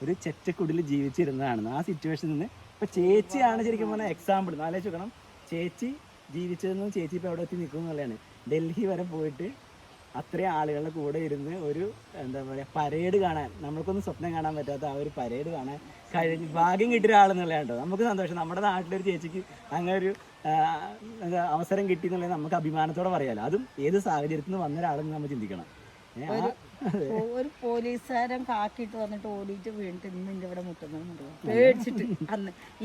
ഒരു ചെറ്റക്കുടിൽ ജീവിച്ചിരുന്നതാണെന്ന്. ആ സിറ്റുവേഷനിൽ നിന്ന് ഇപ്പോൾ ചേച്ചിയാണ് ശരിക്കും പറഞ്ഞാൽ എക്സാമ്പിൾ. ആലോചിച്ച് നോക്കണം, ചേച്ചി ജീവിച്ചതെന്നും ചേച്ചി ഇപ്പോൾ എവിടെ എത്തി നിൽക്കും എന്നുള്ളതാണ്. ഡൽഹി വരെ പോയിട്ട് അത്രയും ആളുകളുടെ കൂടെ ഇരുന്ന് ഒരു എന്താ പറയുക പരേഡ് കാണാൻ നമ്മൾക്കൊന്നും സ്വപ്നം കാണാൻ പറ്റാത്ത ആ ഒരു പരേഡ് കാണാൻ ഭാഗ്യം കിട്ടിയ ഒരാളെന്നുള്ളത് കേട്ടോ. നമുക്ക് സന്തോഷം. നമ്മുടെ നാട്ടിലൊരു ചേച്ചിക്ക് അങ്ങനെ ഒരു അവസരം കിട്ടി എന്നുള്ളത് നമുക്ക് അഭിമാനത്തോടെ പറയാമല്ലോ. അതും ഏത് സാഹചര്യത്തിൽ നിന്ന് വന്ന ഒരാളെന്ന് നമ്മൾ ചിന്തിക്കണം. ഒരു പോലീസുകാരൻ കാക്കിയിട്ട് വന്നിട്ട് ഓടിയിട്ട് വീണിട്ട് ഇന്ന് എൻ്റെ ഇവിടെ മുട്ടുന്നത് പേടിച്ചിട്ട്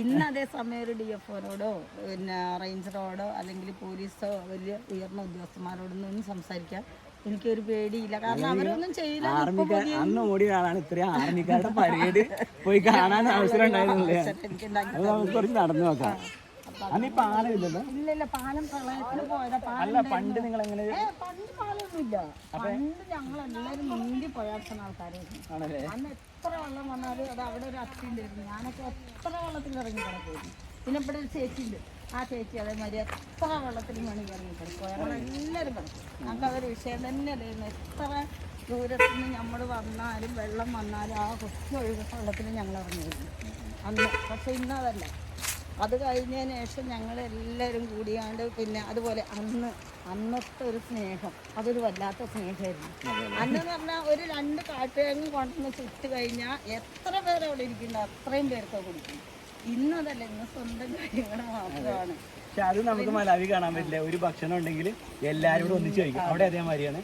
ഇന്ന് അതേ സമയം ഒരു DFOനോടോ പിന്നെ റേഞ്ചറോടോ അല്ലെങ്കിൽ പോലീസോ വലിയ ഉയർന്ന ഉദ്യോഗസ്ഥന്മാരോടൊന്നും സംസാരിക്കാൻ എനിക്കൊരു പേടിയില്ല. കാരണം അവരൊന്നും ചെയ്യില്ല. അന്ന് ഓടിയ ആളാണ് ഇത്രയും ആർമിക്കാരുടെ പരേഡ് പോയി കാണാൻ അവസരം ഉണ്ടായിരുന്നില്ലേ? അത് നമുക്ക് കുറച്ച് നടന്നു നോക്കാം. അന്ന് ഈ പാലം ഇല്ലല്ലോ? ഇല്ല, പാലം പ്രളയത്തിന് പോയതാ. അല്ല, പണ്ട് നിങ്ങൾ എങ്ങനെ? പണ്ട് പാലൊന്നുമില്ല. പണ്ട് ഞങ്ങളെല്ലാവരും നീന്തി പോയാർക്കുന്ന ആൾക്കാരായിരുന്നു. അന്ന് എത്ര വെള്ളം വന്നാലും അത് അവിടെ ഒരു അച്ഛണ്ടായിരുന്നു. ഞാനൊക്കെ എത്ര വെള്ളത്തിൽ ഇറങ്ങി കിടക്കുമായിരുന്നു. പിന്നെ ഇവിടെ ഒരു ചേച്ചി ഉണ്ട്. ആ ചേച്ചി അതേമാതിരി എത്ര വെള്ളത്തിൽ മണി ഇറങ്ങി കിടക്കും. ഞങ്ങളെല്ലാവരും കിടക്കും. ഞങ്ങൾക്ക് അതൊരു വിഷയം തന്നെ അല്ലായിരുന്നു. എത്ര ദൂരത്തു നിന്ന് നമ്മൾ വന്നാലും വെള്ളം വന്നാലും ആ കൊച്ചു ഒഴുക വെള്ളത്തിൽ ഞങ്ങൾ ഇറങ്ങിയിരുന്നു അന്ന്. പക്ഷെ ഇന്നതല്ല. അത് കഴിഞ്ഞതിന് ശേഷം ഞങ്ങളെല്ലാവരും കൂടിയാണ്ട് പിന്നെ അതുപോലെ അന്നത്തെ ഒരു സ്നേഹം അതൊരു വല്ലാത്ത സ്നേഹമായിരുന്നു. അന്നെന്ന് പറഞ്ഞാൽ ഒരു 2 കാട്ടുകിഴങ്ങ് കൊണ്ടുവന്ന് ചുട്ട് കഴിഞ്ഞാൽ എത്ര പേര് അവിടെ ഇരിക്കുന്നുണ്ട് അത്രയും പേർക്ക് കുടിക്കും. ഇന്നതല്ല, ഇന്ന് സ്വന്തം കാര്യങ്ങൾ മാത്രമാണ്. പക്ഷെ അത് നമുക്ക് മലാവി കാണാൻ പറ്റില്ല. ഒരു ഭക്ഷണം ഉണ്ടെങ്കിൽ എല്ലാവരും കൂടെ ഒന്നിച്ച് കഴിക്കും. അവിടെ അതേമാതിരിയാണ്.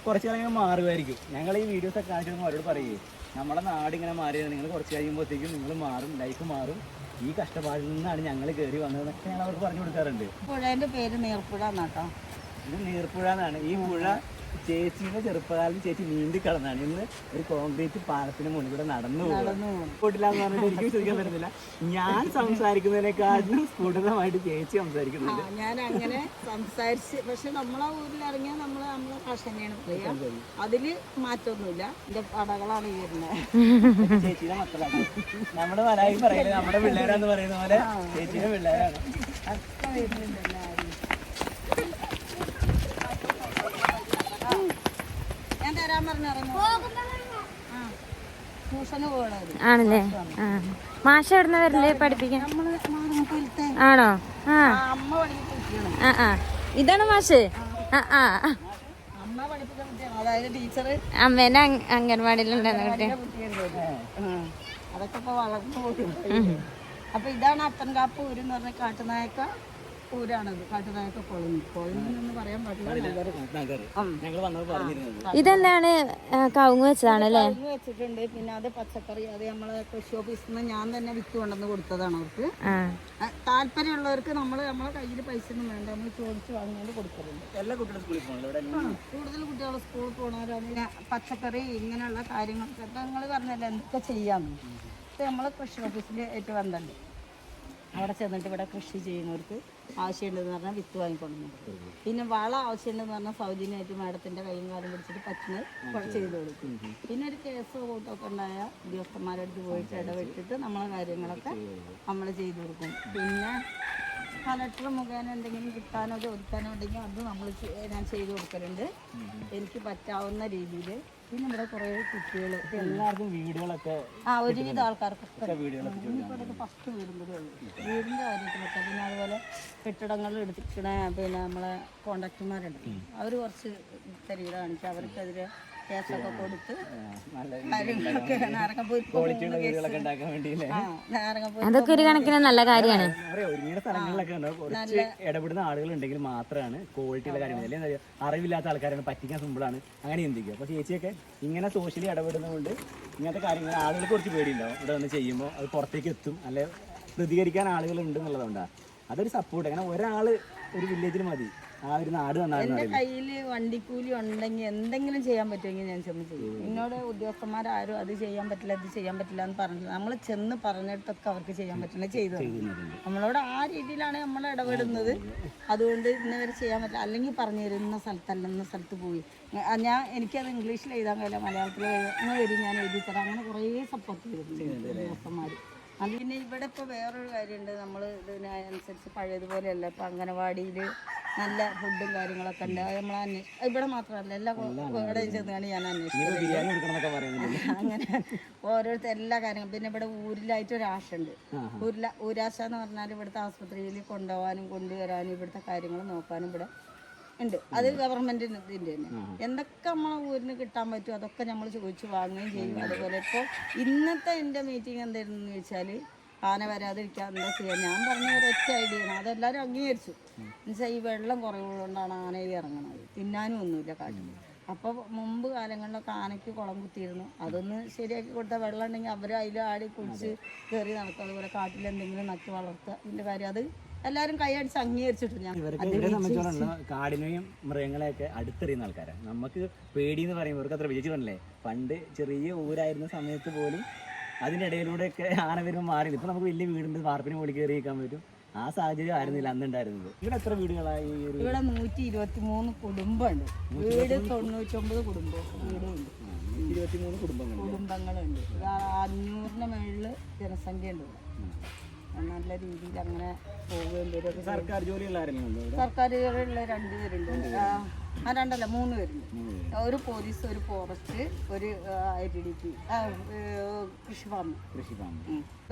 കുറച്ച് കഴിയുമ്പോൾ മാറുമായിരിക്കും. ഞങ്ങൾ ഈ വീഡിയോസ് ഒക്കെ കാണിച്ചു അവരോട് പറയുകയും നമ്മുടെ നാട് ഇങ്ങനെ മാറിയത് നിങ്ങൾ കുറച്ച് കഴിയുമ്പോഴത്തേക്കും നിങ്ങൾ മാറും, ലൈഫ് മാറും, ഈ കഷ്ടപ്പാടിൽ നിന്നാണ് ഞങ്ങൾ കയറി വന്നതെന്നൊക്കെ ഞങ്ങൾ അവർക്ക് പറഞ്ഞു കൊടുക്കാറുണ്ട്. പുഴേൻ്റെ പേര് നീർപ്പുഴ എന്നാട്ടോ. ഇത് നീർപ്പുഴ എന്നാണ്. ഈ പുഴ ചേച്ചിയുടെ ചെറുപ്പകാലം ചേച്ചി നീന്തി കടന്നാണ്. ഇന്ന് ഒരു കോൺക്രീറ്റ് പാലത്തിന് മുന്നിൽ കൂടെ നടന്നു പോയിട്ടില്ല എന്ന് പറഞ്ഞിട്ട് എനിക്ക് വിശ്വസിക്കാൻ പറ്റുന്നില്ല. ഞാൻ സംസാരിക്കുന്നതിനെക്കാട്ടിലും സ്ഫുടതമായിട്ട് ചേച്ചി സംസാരിക്കുന്നുണ്ട്. ഞാൻ അങ്ങനെ സംസാരിച്ച്, പക്ഷെ നമ്മളെ ഊരിലിറങ്ങിയാൽ നമ്മളെ ഭാഷ തന്നെയാണ് പറയാ. അതില് മാറ്റമൊന്നുമില്ല. എന്റെ പടകളാണ് ഈ വരുന്നത്. ചേച്ചിയുടെ മക്കളാണ്. നമ്മുടെ മലയാളി പറയില്ല, നമ്മുടെ പിള്ളേരാന്ന് പറയുന്ന പോലെ ചേച്ചിയുടെ പിള്ളേരാണ്. ഒക്കെ വരുന്നുണ്ടല്ലോ. ഞാൻ തരാൻ പറഞ്ഞിറങ്ങി ട്യൂഷന് പോകണത് ആണല്ലേ? മാഷ എവിടുന്ന വരല്ലേ പഠിപ്പിക്കാൻ? ആണോ? അമ്മ പഠിപ്പിക്കണം. ഇതാണ് മാഷ്? അമ്മ പഠിപ്പിക്കാൻ കുട്ടിയാണ്. അതായത് ടീച്ചർ അമ്മേനെ അംഗൻവാടിയിലുണ്ടായിരുന്ന കുട്ടി. അതൊക്കെ ഇപ്പൊ വളർന്നു പോകും. അപ്പൊ ഇതാണ് അപ്പൻകാപ്പ് ഊര് എന്ന് പറഞ്ഞ കാട്ടുനായക്ക ഊരാണത്. കാട്ടുനായക്ക കൊളഞ്ഞെന്ന് പറയാൻ പാടില്ല. ഇതെന്താണ്? കവുങ്ങ് വെച്ചതാണല്ലേ? കവുങ്ങ് വെച്ചിട്ടുണ്ട്. പിന്നെ അത് പച്ചക്കറി, അത് നമ്മളെ കൃഷി ഓഫീസിൽ നിന്ന് ഞാൻ തന്നെ വിത്ത് കൊണ്ടുവന്ന് കൊടുത്തതാണ് അവർക്ക്. താല്പര്യമുള്ളവർക്ക് നമ്മളെ കയ്യിൽ പൈസ ഒന്നും വേണ്ട, നമ്മൾ ചോദിച്ചു വാങ്ങിയാൽ കൊടുക്കലുണ്ട്. എല്ലാ കുട്ടികളും സ്കൂളിൽ പോകണം. കൂടുതൽ കുട്ടികൾ സ്കൂളിൽ പോകണവരാണ്. പച്ചക്കറി ഇങ്ങനെയുള്ള കാര്യങ്ങളൊക്കെ നിങ്ങൾ പറഞ്ഞല്ലോ എന്തൊക്കെ ചെയ്യാമെന്ന്. ഇപ്പം നമ്മളെ കൃഷി ഓഫീസിൽ ഏറ്റവും ബന്ധമുണ്ട്. അവിടെ ചെന്നിട്ട് ഇവിടെ കൃഷി ചെയ്യുന്നവർക്ക് ആവശ്യമുണ്ടെന്ന് പറഞ്ഞാൽ വിത്ത് വാങ്ങിക്കൊണ്ടു. പിന്നെ വളം ആവശ്യമുണ്ടെന്ന് പറഞ്ഞാൽ സൗജന്യമായിട്ട് മാഡത്തിൻ്റെ കൈയും കാലം പിടിച്ചിട്ട് പറ്റുന്നത് ചെയ്ത് കൊടുക്കും. പിന്നെ ഒരു കേസ് കൂട്ടമൊക്കെ ഉണ്ടായ ഉദ്യോഗസ്ഥന്മാരുടെ അടുത്ത് പോയിട്ട് ഇടപെട്ടിട്ട് നമ്മളെ കാര്യങ്ങളൊക്കെ നമ്മൾ ചെയ്തു കൊടുക്കും. പിന്നെ കളക്ടർ മുഖേന എന്തെങ്കിലും കിട്ടാനോ ചോദിക്കാനോ ഉണ്ടെങ്കിൽ അത് ഞാൻ ചെയ്തു കൊടുക്കലുണ്ട് എനിക്ക് പറ്റാവുന്ന രീതിയിൽ. പിന്നെ ഇവിടെ കുറേ കുട്ടികൾ എല്ലാവർക്കും വീടുകളൊക്കെ ഒരുവിധ ആൾക്കാർക്കൊക്കെ ഇവിടെയൊക്കെ ഫസ്റ്റ് വീടും കൂടെ ഉള്ളൂ. വീടിൻ്റെ കാര്യത്തിലൊക്കെ പിന്നെ അതുപോലെ കെട്ടിടങ്ങൾ എടുത്തിക്കണ പിന്നെ നമ്മളെ കോൺട്രാക്ടർമാരുണ്ട്. അവർ കുറച്ച് തെരീട് കാണിച്ച് അവർക്കെതിരെ കേസൊക്കെ കൊടുത്ത് അതൊക്കെ ഒരു കണക്കിന് നല്ല കാര്യമാണ്. ഒരുപാട് സ്ഥലങ്ങളിലൊക്കെ കുറച്ച് ഇടപെടുന്ന ആളുകളുണ്ടെങ്കിൽ മാത്രമാണ് ക്വാളിറ്റിയുള്ള കാര്യങ്ങൾ. അല്ലെങ്കിൽ അറിവില്ലാത്ത ആൾക്കാരാണ്, പറ്റിക്കാൻ സിമ്പിളാണ്, അങ്ങനെ ചിന്തിക്കുക. അപ്പോൾ ചേച്ചിയൊക്കെ ഇങ്ങനെ സോഷ്യലി ഇടപെടുന്നതുകൊണ്ട് ഇങ്ങനത്തെ കാര്യങ്ങൾ ആളുകൾക്ക് കുറച്ച് പേടിയുണ്ടാവും. ഇവിടെ വന്ന് ചെയ്യുമ്പോൾ അത് പുറത്തേക്ക് എത്തും, അല്ലെ പ്രതികരിക്കാൻ ആളുകളുണ്ട് എന്നുള്ളതുകൊണ്ടാണ്. അതൊരു സപ്പോർട്ട്. അങ്ങനെ ഒരാൾ ഒരു വില്ലേജിൽ മതി, ആ ഒരു നാട് എൻ്റെ കയ്യിൽ വണ്ടിക്കൂലി ഉണ്ടെങ്കിൽ എന്തെങ്കിലും ചെയ്യാൻ പറ്റുമെങ്കിൽ ഞാൻ ചെന്ന് ചെയ്യും. എന്നോട് ഉദ്യോഗസ്ഥന്മാരും അത് ചെയ്യാൻ പറ്റില്ല ഇത് ചെയ്യാൻ പറ്റില്ല എന്ന് പറഞ്ഞു നമ്മൾ ചെന്ന് പറഞ്ഞിടത്തൊക്കെ അവർക്ക് ചെയ്യാൻ പറ്റില്ല ചെയ്തു. നമ്മളോട് ആ രീതിയിലാണ് നമ്മൾ ഇടപെടുന്നത്. അതുകൊണ്ട് ഇന്നവരെ ചെയ്യാൻ പറ്റില്ല, അല്ലെങ്കിൽ പറഞ്ഞു തരും ഇന്ന സ്ഥലത്തല്ല ഇന്ന സ്ഥലത്ത് പോയി. എനിക്കത് ഇംഗ്ലീഷിൽ എഴുതാൻ കഴിയില്ല, മലയാളത്തിൽ വരും ഞാൻ എഴുതി തരാം. അങ്ങനെ കുറേ സപ്പോർട്ട് ചെയ്തിട്ടുണ്ട് ഉദ്യോഗസ്ഥന്മാർ. അത് പിന്നെ ഇവിടെ ഇപ്പോൾ വേറൊരു കാര്യമുണ്ട്. നമ്മൾ ഇതിനനുസരിച്ച് പഴയതുപോലെയല്ല. ഇപ്പോൾ അംഗനവാടിയിൽ നല്ല ഫുഡും കാര്യങ്ങളൊക്കെ ഉണ്ട്. അത് നമ്മൾ ഇവിടെ മാത്രമല്ല എല്ലാ ഇവിടെയും ചെന്നാണ് ഞാൻ അന്വേഷിക്കുന്നത്. അങ്ങനെ ഓരോരുത്തർ എല്ലാ കാര്യങ്ങളും. പിന്നെ ഇവിടെ ഊരിലായിട്ട് ഒരാശുണ്ട്. ഊരാശ എന്ന് പറഞ്ഞാൽ ഇവിടുത്തെ ആസ്പത്രിയിൽ കൊണ്ടുപോകാനും കൊണ്ടുവരാനും ഇവിടുത്തെ കാര്യങ്ങൾ നോക്കാനും ഇവിടെ ഉണ്ട്. അത് ഗവൺമെന്റിന് ഇതിന്റെ തന്നെ. എന്തൊക്കെ നമ്മളെ ഊരിന് കിട്ടാൻ പറ്റും അതൊക്കെ നമ്മൾ ചോദിച്ചു വാങ്ങുകയും ചെയ്യും. അതുപോലെ ഇപ്പോൾ ഇന്നത്തെ എൻ്റെ മീറ്റിംഗ് എന്തായിരുന്നു എന്ന് വെച്ചാൽ ആന വരാതിരിക്കാൻ എന്താ ചെയ്യുക. ഞാൻ പറഞ്ഞ ഒരൊറ്റ ഐഡിയ ആണ്, അതെല്ലാവരും അംഗീകരിച്ചു. എന്നുവെച്ചാൽ ഈ വെള്ളം കുറവുള്ളതുകൊണ്ടാണ് ആനയിൽ ഇറങ്ങുന്നത്, തിന്നാനും ഒന്നുമില്ല കാട്ടിൽ. അപ്പോൾ മുമ്പ് കാലങ്ങളിലൊക്കെ ആനയ്ക്ക് കുളം കുത്തിയിരുന്നു, അതൊന്ന് ശരിയാക്കി കൊടുത്താൽ വെള്ളം ഉണ്ടെങ്കിൽ അവർ അതിൽ ആടി കുളിച്ച് കയറി നടക്കും. അതുപോലെ കാട്ടിലെന്തെങ്കിലും നട്ട് വളർത്തുക, ഇതിൻ്റെ കാര്യം അത് എല്ലാവരും കൈയടിച്ച് അംഗീകരിച്ചിട്ടു. ഞാൻ ഇവരെ സംബന്ധിച്ചോളം കാടിനെയും മൃഗങ്ങളെയൊക്കെ അടുത്തെറിയുന്ന ആൾക്കാരാണ്. നമുക്ക് പേടി എന്ന് പറയുമ്പോൾ ഇവർക്ക് അത്ര വിജയിച്ചിട്ടുണ്ടല്ലേ. പണ്ട് ചെറിയ ഊരായിരുന്ന സമയത്ത് പോലും അതിൻ്റെ ഇടയിലൂടെയൊക്കെ ആന വരുമ്പോൾ മാറിയില്ല. ഇപ്പം നമുക്ക് വലിയ വീടുണ്ട്, വാർപ്പിന് മുകളിൽ കയറി നിൽക്കാൻ പറ്റും. ആ സാഹചര്യം ആയിരുന്നില്ല അന്നുണ്ടായിരുന്നത്. ഇവിടെ എത്ര വീടുകളായി? ഇവിടെ 123 കുടുംബമുണ്ട്. വീട് 99 വീടുണ്ട്. 23 കുടുംബങ്ങളുണ്ട്. 500-ന് മുകളിൽ ജനസംഖ്യ ഉണ്ട്. നല്ല രീതിയിൽ അങ്ങനെ പോവുകയും വരും. സർക്കാർ ജോലിയുള്ള ആരെങ്കിലും? സർക്കാർ ജോലിയുള്ള 2 പേരുണ്ട്. 3 പേരുണ്ട്. ഒരു പോലീസ്, ഒരു ഫോറസ്റ്റ്, ഒരു ITDP, കൃഷിഫാം.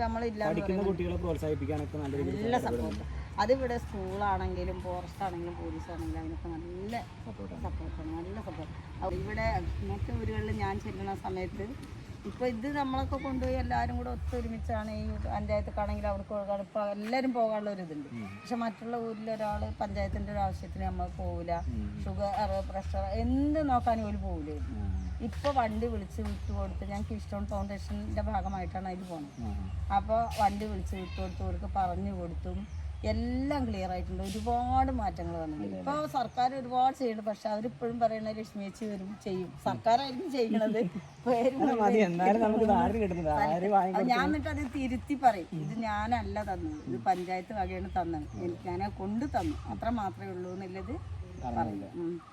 നമ്മളില്ലാതെ കുട്ടികളെ പ്രോത്സാഹിപ്പിക്കാനൊക്കെ നല്ല സപ്പോർട്ട്. അതിവിടെ സ്കൂളാണെങ്കിലും ഫോറസ്റ്റ് ആണെങ്കിലും പോലീസ് ആണെങ്കിലും അതിനൊക്കെ നല്ല സപ്പോർട്ടാണ്, നല്ല സപ്പോർട്ട്. ഇവിടെ മറ്റു ഊരുകളിൽ ഞാൻ ചെല്ലുന്ന സമയത്ത് ഇപ്പോൾ ഇത് നമ്മളൊക്കെ കൊണ്ടുപോയി എല്ലാവരും കൂടെ ഒത്തൊരുമിച്ചാണ് ഈ പഞ്ചായത്തൊക്കെയാണെങ്കിൽ അവർക്ക് പോകാൻ ഇപ്പോൾ എല്ലാവരും പോകാനുള്ള ഒരു ഇതുണ്ട്. പക്ഷെ മറ്റുള്ള ഊരിലൊരാൾ പഞ്ചായത്തിൻ്റെ ഒരു ആവശ്യത്തിന് നമ്മൾ പോകില്ല. ഷുഗർ, പ്രഷർ എന്ത് നോക്കാനും ഒരു പോകില്ലായിരുന്നു. ഇപ്പോൾ വണ്ടി വിളിച്ച് വിട്ടു കൊടുത്ത്, ഞാൻ കിസ്റ്റോൺ ഫൗണ്ടേഷൻ്റെ ഭാഗമായിട്ടാണ് അതിൽ പോകുന്നത്. അപ്പോൾ വണ്ടി വിളിച്ച് വിട്ടു കൊടുത്ത് അവർക്ക് പറഞ്ഞു കൊടുത്തും എല്ലാം ക്ലിയർ ആയിട്ടുണ്ട്. ഒരുപാട് മാറ്റങ്ങൾ വന്നിട്ടുണ്ട്. ഇപ്പോൾ സർക്കാർ ഒരുപാട് ചെയ്യുന്നുണ്ട്. പക്ഷെ അവരിപ്പോഴും പറയുന്ന ലക്ഷ്മി ചേച്ചി വരും ചെയ്യും, സർക്കാരായിരിക്കും ചെയ്യുന്നത്. ഞാൻ എന്നിട്ട് അത് തിരുത്തി പറയും, ഇത് ഞാനല്ല തന്നത്, ഇത് പഞ്ചായത്ത് വകയാണ് തന്നത്, ഞാൻ കൊണ്ട് തന്നു, അത്ര മാത്രമേ ഉള്ളൂ എന്നുള്ളത് പറയും.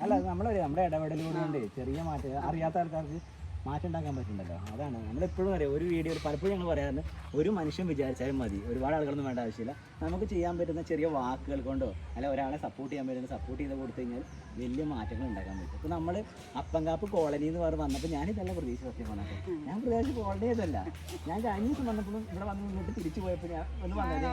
അല്ല നമ്മുടെ ഇടപെടലുകൊണ്ട് ചെറിയ മാറ്റം അറിയാത്ത ആൾക്കാർക്ക് മാറ്റം ഉണ്ടാക്കാൻ പറ്റുന്നുണ്ടല്ലോ. അതാണ് നമ്മളെപ്പോഴും അറിയാം. ഒരു വീഡിയോ പലപ്പോഴും ഞങ്ങൾ പറയാറുണ്ട്, ഒരു മനുഷ്യൻ വിചാരിച്ചാലും മതി, ഒരുപാട് ആളുകളൊന്നും വേണ്ട ആവശ്യമില്ല. നമുക്ക് ചെയ്യാൻ പറ്റുന്ന ചെറിയ വാക്കുകൾ കൊണ്ടോ അല്ല ഒരാളെ സപ്പോർട്ട് ചെയ്യാൻ പറ്റുന്ന സപ്പോർട്ട് ചെയ്ത് കൊടുത്തു കഴിഞ്ഞാൽ വലിയ മാറ്റങ്ങൾ ഉണ്ടാക്കാൻ പറ്റും. ഇപ്പോൾ നമ്മൾ അപ്പങ്കാപ്പ് കോളനി എന്ന് പറഞ്ഞ് വന്നപ്പോൾ ഞാനിതല്ല പ്രതീക്ഷ. സത്യം പറഞ്ഞപ്പോൾ ഞാൻ പ്രത്യേകിച്ച് കോളനി ഇതല്ല. ഞാൻ കഴിഞ്ഞ ദിവസം വന്നപ്പോഴും ഇവിടെ വന്ന് ഇങ്ങോട്ട് തിരിച്ചു പോയപ്പോൾ ഞാൻ ഒന്ന് വന്നത്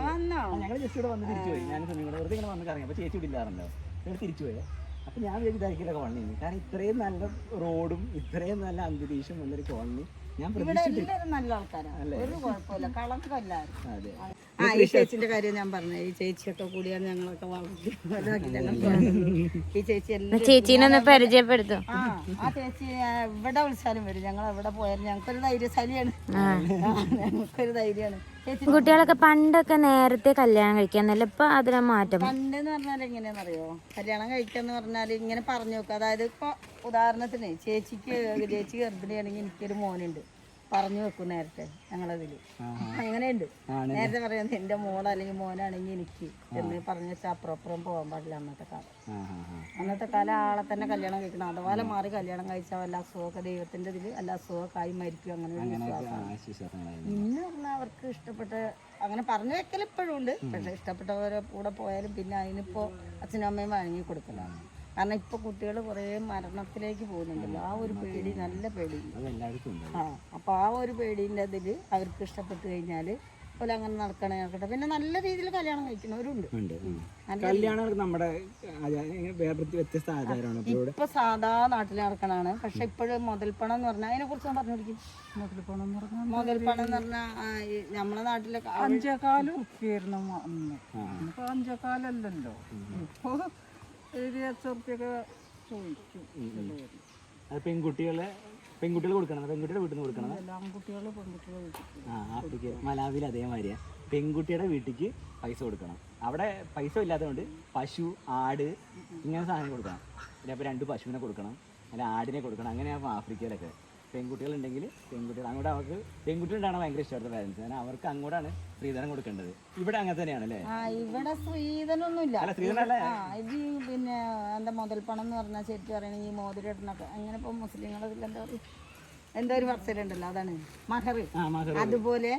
ഞങ്ങൾ ജസ്റ്റ് ഇവിടെ വന്ന് തിരിച്ചു പോയി. ഞാൻ നിങ്ങളുടെ വെറുതെ ഇങ്ങനെ വന്ന് കറങ്ങി അപ്പോൾ ചേച്ചി ഇല്ലാറുണ്ടോ ഇവിടെ തിരിച്ചു പോയത്. അപ്പം ഞാൻ വിചാരിക്കില്ല കോളനി, കാരണം ഇത്രയും നല്ല റോഡും ഇത്രയും നല്ല അന്തരീക്ഷം നല്ലൊരു കോളനി ഞാൻ പ്രതീക്ഷിച്ചിട്ടില്ല. നല്ല ആൾക്കാരാണ്, ഒരു കുഴപ്പമില്ല, കളങ്കമല്ല. ഈ ചേച്ചിന്റെ കാര്യം ഞാൻ പറഞ്ഞത്, ഈ ചേച്ചിയൊക്കെ കൂടിയാണ് ഞങ്ങളൊക്കെ വളർത്തി. ഈ ചേച്ചി ചേച്ചീനൊന്ന് പരിചയപ്പെടുത്തും. ആ ചേച്ചി എവിടെ വിളിച്ചാലും വരും, ഞങ്ങൾ എവിടെ പോയാലും ഞങ്ങൾക്കൊരു ധൈര്യശാലിയാണ്, ഞങ്ങൾക്കൊരു ധൈര്യമാണ്. കുട്ടികളൊക്കെ പണ്ടൊക്കെ നേരത്തെ കല്യാണം കഴിക്കാന്നല്ല, ഇപ്പൊ അതിനെ മാറ്റം. പണ്ടെന്ന് പറഞ്ഞാൽ എങ്ങനെയാണെന്നറിയോ, കല്യാണം കഴിക്കാന്ന് പറഞ്ഞാൽ ഇങ്ങനെ പറഞ്ഞു നോക്കുക. അതായത് ഇപ്പൊ ഉദാഹരണത്തിന് ചേച്ചി ഗർഭിണിയാണെങ്കിൽ എനിക്കൊരു മോനുണ്ട്, പറഞ്ഞു വെക്കും നേരത്തെ. ഞങ്ങളതില് അങ്ങനെയുണ്ട്. നേരത്തെ പറയുന്നത് എന്റെ മോള് അല്ലെങ്കിൽ മോനാണെങ്കിൽ എനിക്ക് എന്ന് പറഞ്ഞു വെച്ചാൽ അപ്പുറം പോകാൻ പാടില്ല. അന്നത്തെ കാലം ആളെ തന്നെ കല്യാണം കഴിക്കണം. അതുപോലെ മാറി കല്യാണം കഴിച്ചാൽ വല്ല അസുഖമൊക്കെ ദൈവത്തിന്റെ ഇതിൽ അല്ല അസുഖമൊക്കെ മരിക്കും, അങ്ങനെ ഒരു വിശ്വാസമാണ്. ഇന്ന് പറഞ്ഞാൽ അവർക്ക് ഇഷ്ടപ്പെട്ട അങ്ങനെ പറഞ്ഞു വെക്കൽ ഇപ്പോഴും ഉണ്ട്. പക്ഷെ ഇഷ്ടപ്പെട്ടവരെ കൂടെ പോയാലും പിന്നെ അതിനിപ്പോ അച്ഛനും അമ്മയും വഴങ്ങി കൊടുക്കലാണ്. കാരണം ഇപ്പൊ കുട്ടികൾ കുറേ മരണത്തിലേക്ക് പോകുന്നുണ്ടല്ലോ, ആ ഒരു പേടി, നല്ല പേടി. അപ്പൊ ആ ഒരു പേടീൻ്റെ ഇതിൽ അവർക്ക് ഇഷ്ടപ്പെട്ട് കഴിഞ്ഞാൽ പോലെ അങ്ങനെ നടക്കട്ടെ. പിന്നെ നല്ല രീതിയിൽ കല്യാണം കഴിക്കുന്നവരുണ്ട്. ഇപ്പൊ സാധാ നാട്ടിൽ നടക്കണാണ്. പക്ഷെ ഇപ്പോഴും മുതൽപ്പണം എന്ന് പറഞ്ഞാൽ അതിനെ കുറിച്ച് ഞാൻ പറഞ്ഞിരിക്കും. മുതൽപ്പണം എന്ന് പറഞ്ഞാൽ നമ്മളെ നാട്ടിലൊക്കെ 5 കാലം ഇപ്പൊ 5 കാലല്ലല്ലോ, ഇപ്പൊ 7,00,000 ചോദിക്കും. പെൺകുട്ടികൾ കൊടുക്കണം, പെൺകുട്ടിയുടെ വീട്ടിൽ നിന്ന് കൊടുക്കണം. ആഫ്രിക്ക മലാവിൽ അതേമാതിരിയാ, പെൺകുട്ടിയുടെ വീട്ടിലേക്ക് പൈസ കൊടുക്കണം. അവിടെ പൈസ ഇല്ലാത്തതുകൊണ്ട് പശു, ആട് ഇങ്ങനെ സാധനം കൊടുക്കണം. അപ്പോൾ 2 പശുവിനെ കൊടുക്കണം, അല്ല ആടിനെ കൊടുക്കണം. അങ്ങനെയാണ് ആഫ്രിക്കയിലൊക്കെ. പെൺകുട്ടികളുണ്ടെങ്കിൽ അങ്ങോട്ട് അവർക്ക് പെൺകുട്ടികളുണ്ടാണ് ഭയങ്കര ഇഷ്ടപ്പെടുന്ന പാരൻസ്, കാരണം അവർക്ക് അങ്ങോട്ടാണ് സ്ത്രീധനം കൊടുക്കേണ്ടത്. ഇവിടെ അങ്ങനെ തന്നെയാണ് അല്ലേ? ഇവിടെ സ്ത്രീധനൊന്നുമില്ല. ഇത് പിന്നെ എന്താ മുതൽപ്പണം എന്ന് പറഞ്ഞാൽ ശരിക്കും പറയണെങ്കിൽ മോതിരം ഇടണൊക്കെ അങ്ങനെ. ഇപ്പൊ മുസ്ലിങ്ങളതിൽ എന്താ ഒരു പറച്ചിലുണ്ടല്ലോ, അതാണ് മഹർ. അതുപോലെ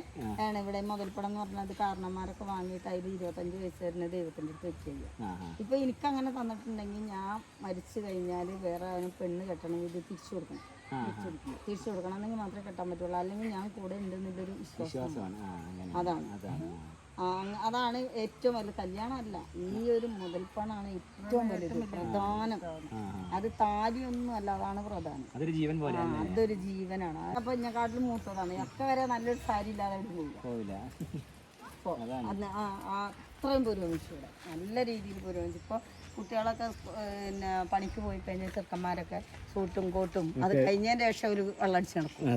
ആണ് ഇവിടെ മുതൽപ്പണം എന്ന് പറഞ്ഞത്. കാരണന്മാരൊക്കെ വാങ്ങിയിട്ട് അതിൽ 25 വയസ്സ് വരുന്നത് ദൈവത്തിന്റെ അടുത്ത് വെച്ച് ചെയ്യുക. ഇപ്പൊ എനിക്കങ്ങനെ തന്നിട്ടുണ്ടെങ്കിൽ ഞാൻ മരിച്ചു കഴിഞ്ഞാൽ വേറെ അവന് പെണ്ണ് കെട്ടണമെങ്കിൽ ഇത് തിരിച്ചു കൊടുക്കണം. തിരിച്ചു കൊടുക്കണം, അല്ലെങ്കിൽ മാത്രമേ കെട്ടാൻ പറ്റുള്ളൂ. അല്ലെങ്കിൽ ഞാൻ കൂടെ ഉണ്ടെന്നുള്ളൊരു വിശ്വാസമാണ്. അതാണ് അതാണ് ഏറ്റവും വലിയ കല്യാണമല്ല, ഈ ഒരു മുതൽപ്പണാണ് ഏറ്റവും വലുത് പ്രധാനം. അത് താലിയൊന്നും അല്ല, അതാണ് പ്രധാനം. അതൊരു ജീവൻ പോലെ, അതൊരു ജീവനാണ്. അപ്പൊ എന്നെക്കാട്ടിലും മൂത്തതാണ്. ഒക്കെ വരെ നല്ലൊരു സാരി ഇല്ലാതെ പോയില്ല. അത്രയും പുരോഗമിച്ചു ഇവിടെ, നല്ല രീതിയിൽ പുരോഗമിച്ചു. ഇപ്പോൾ കുട്ടികളൊക്കെ പിന്നെ പണിക്ക് പോയി കഴിഞ്ഞാൽ ചെറുക്കന്മാരൊക്കെ സൂട്ടും കോട്ടും അത് കഴിഞ്ഞതിന് ശേഷം ഒരു വെള്ളടിച്ച് നടക്കും.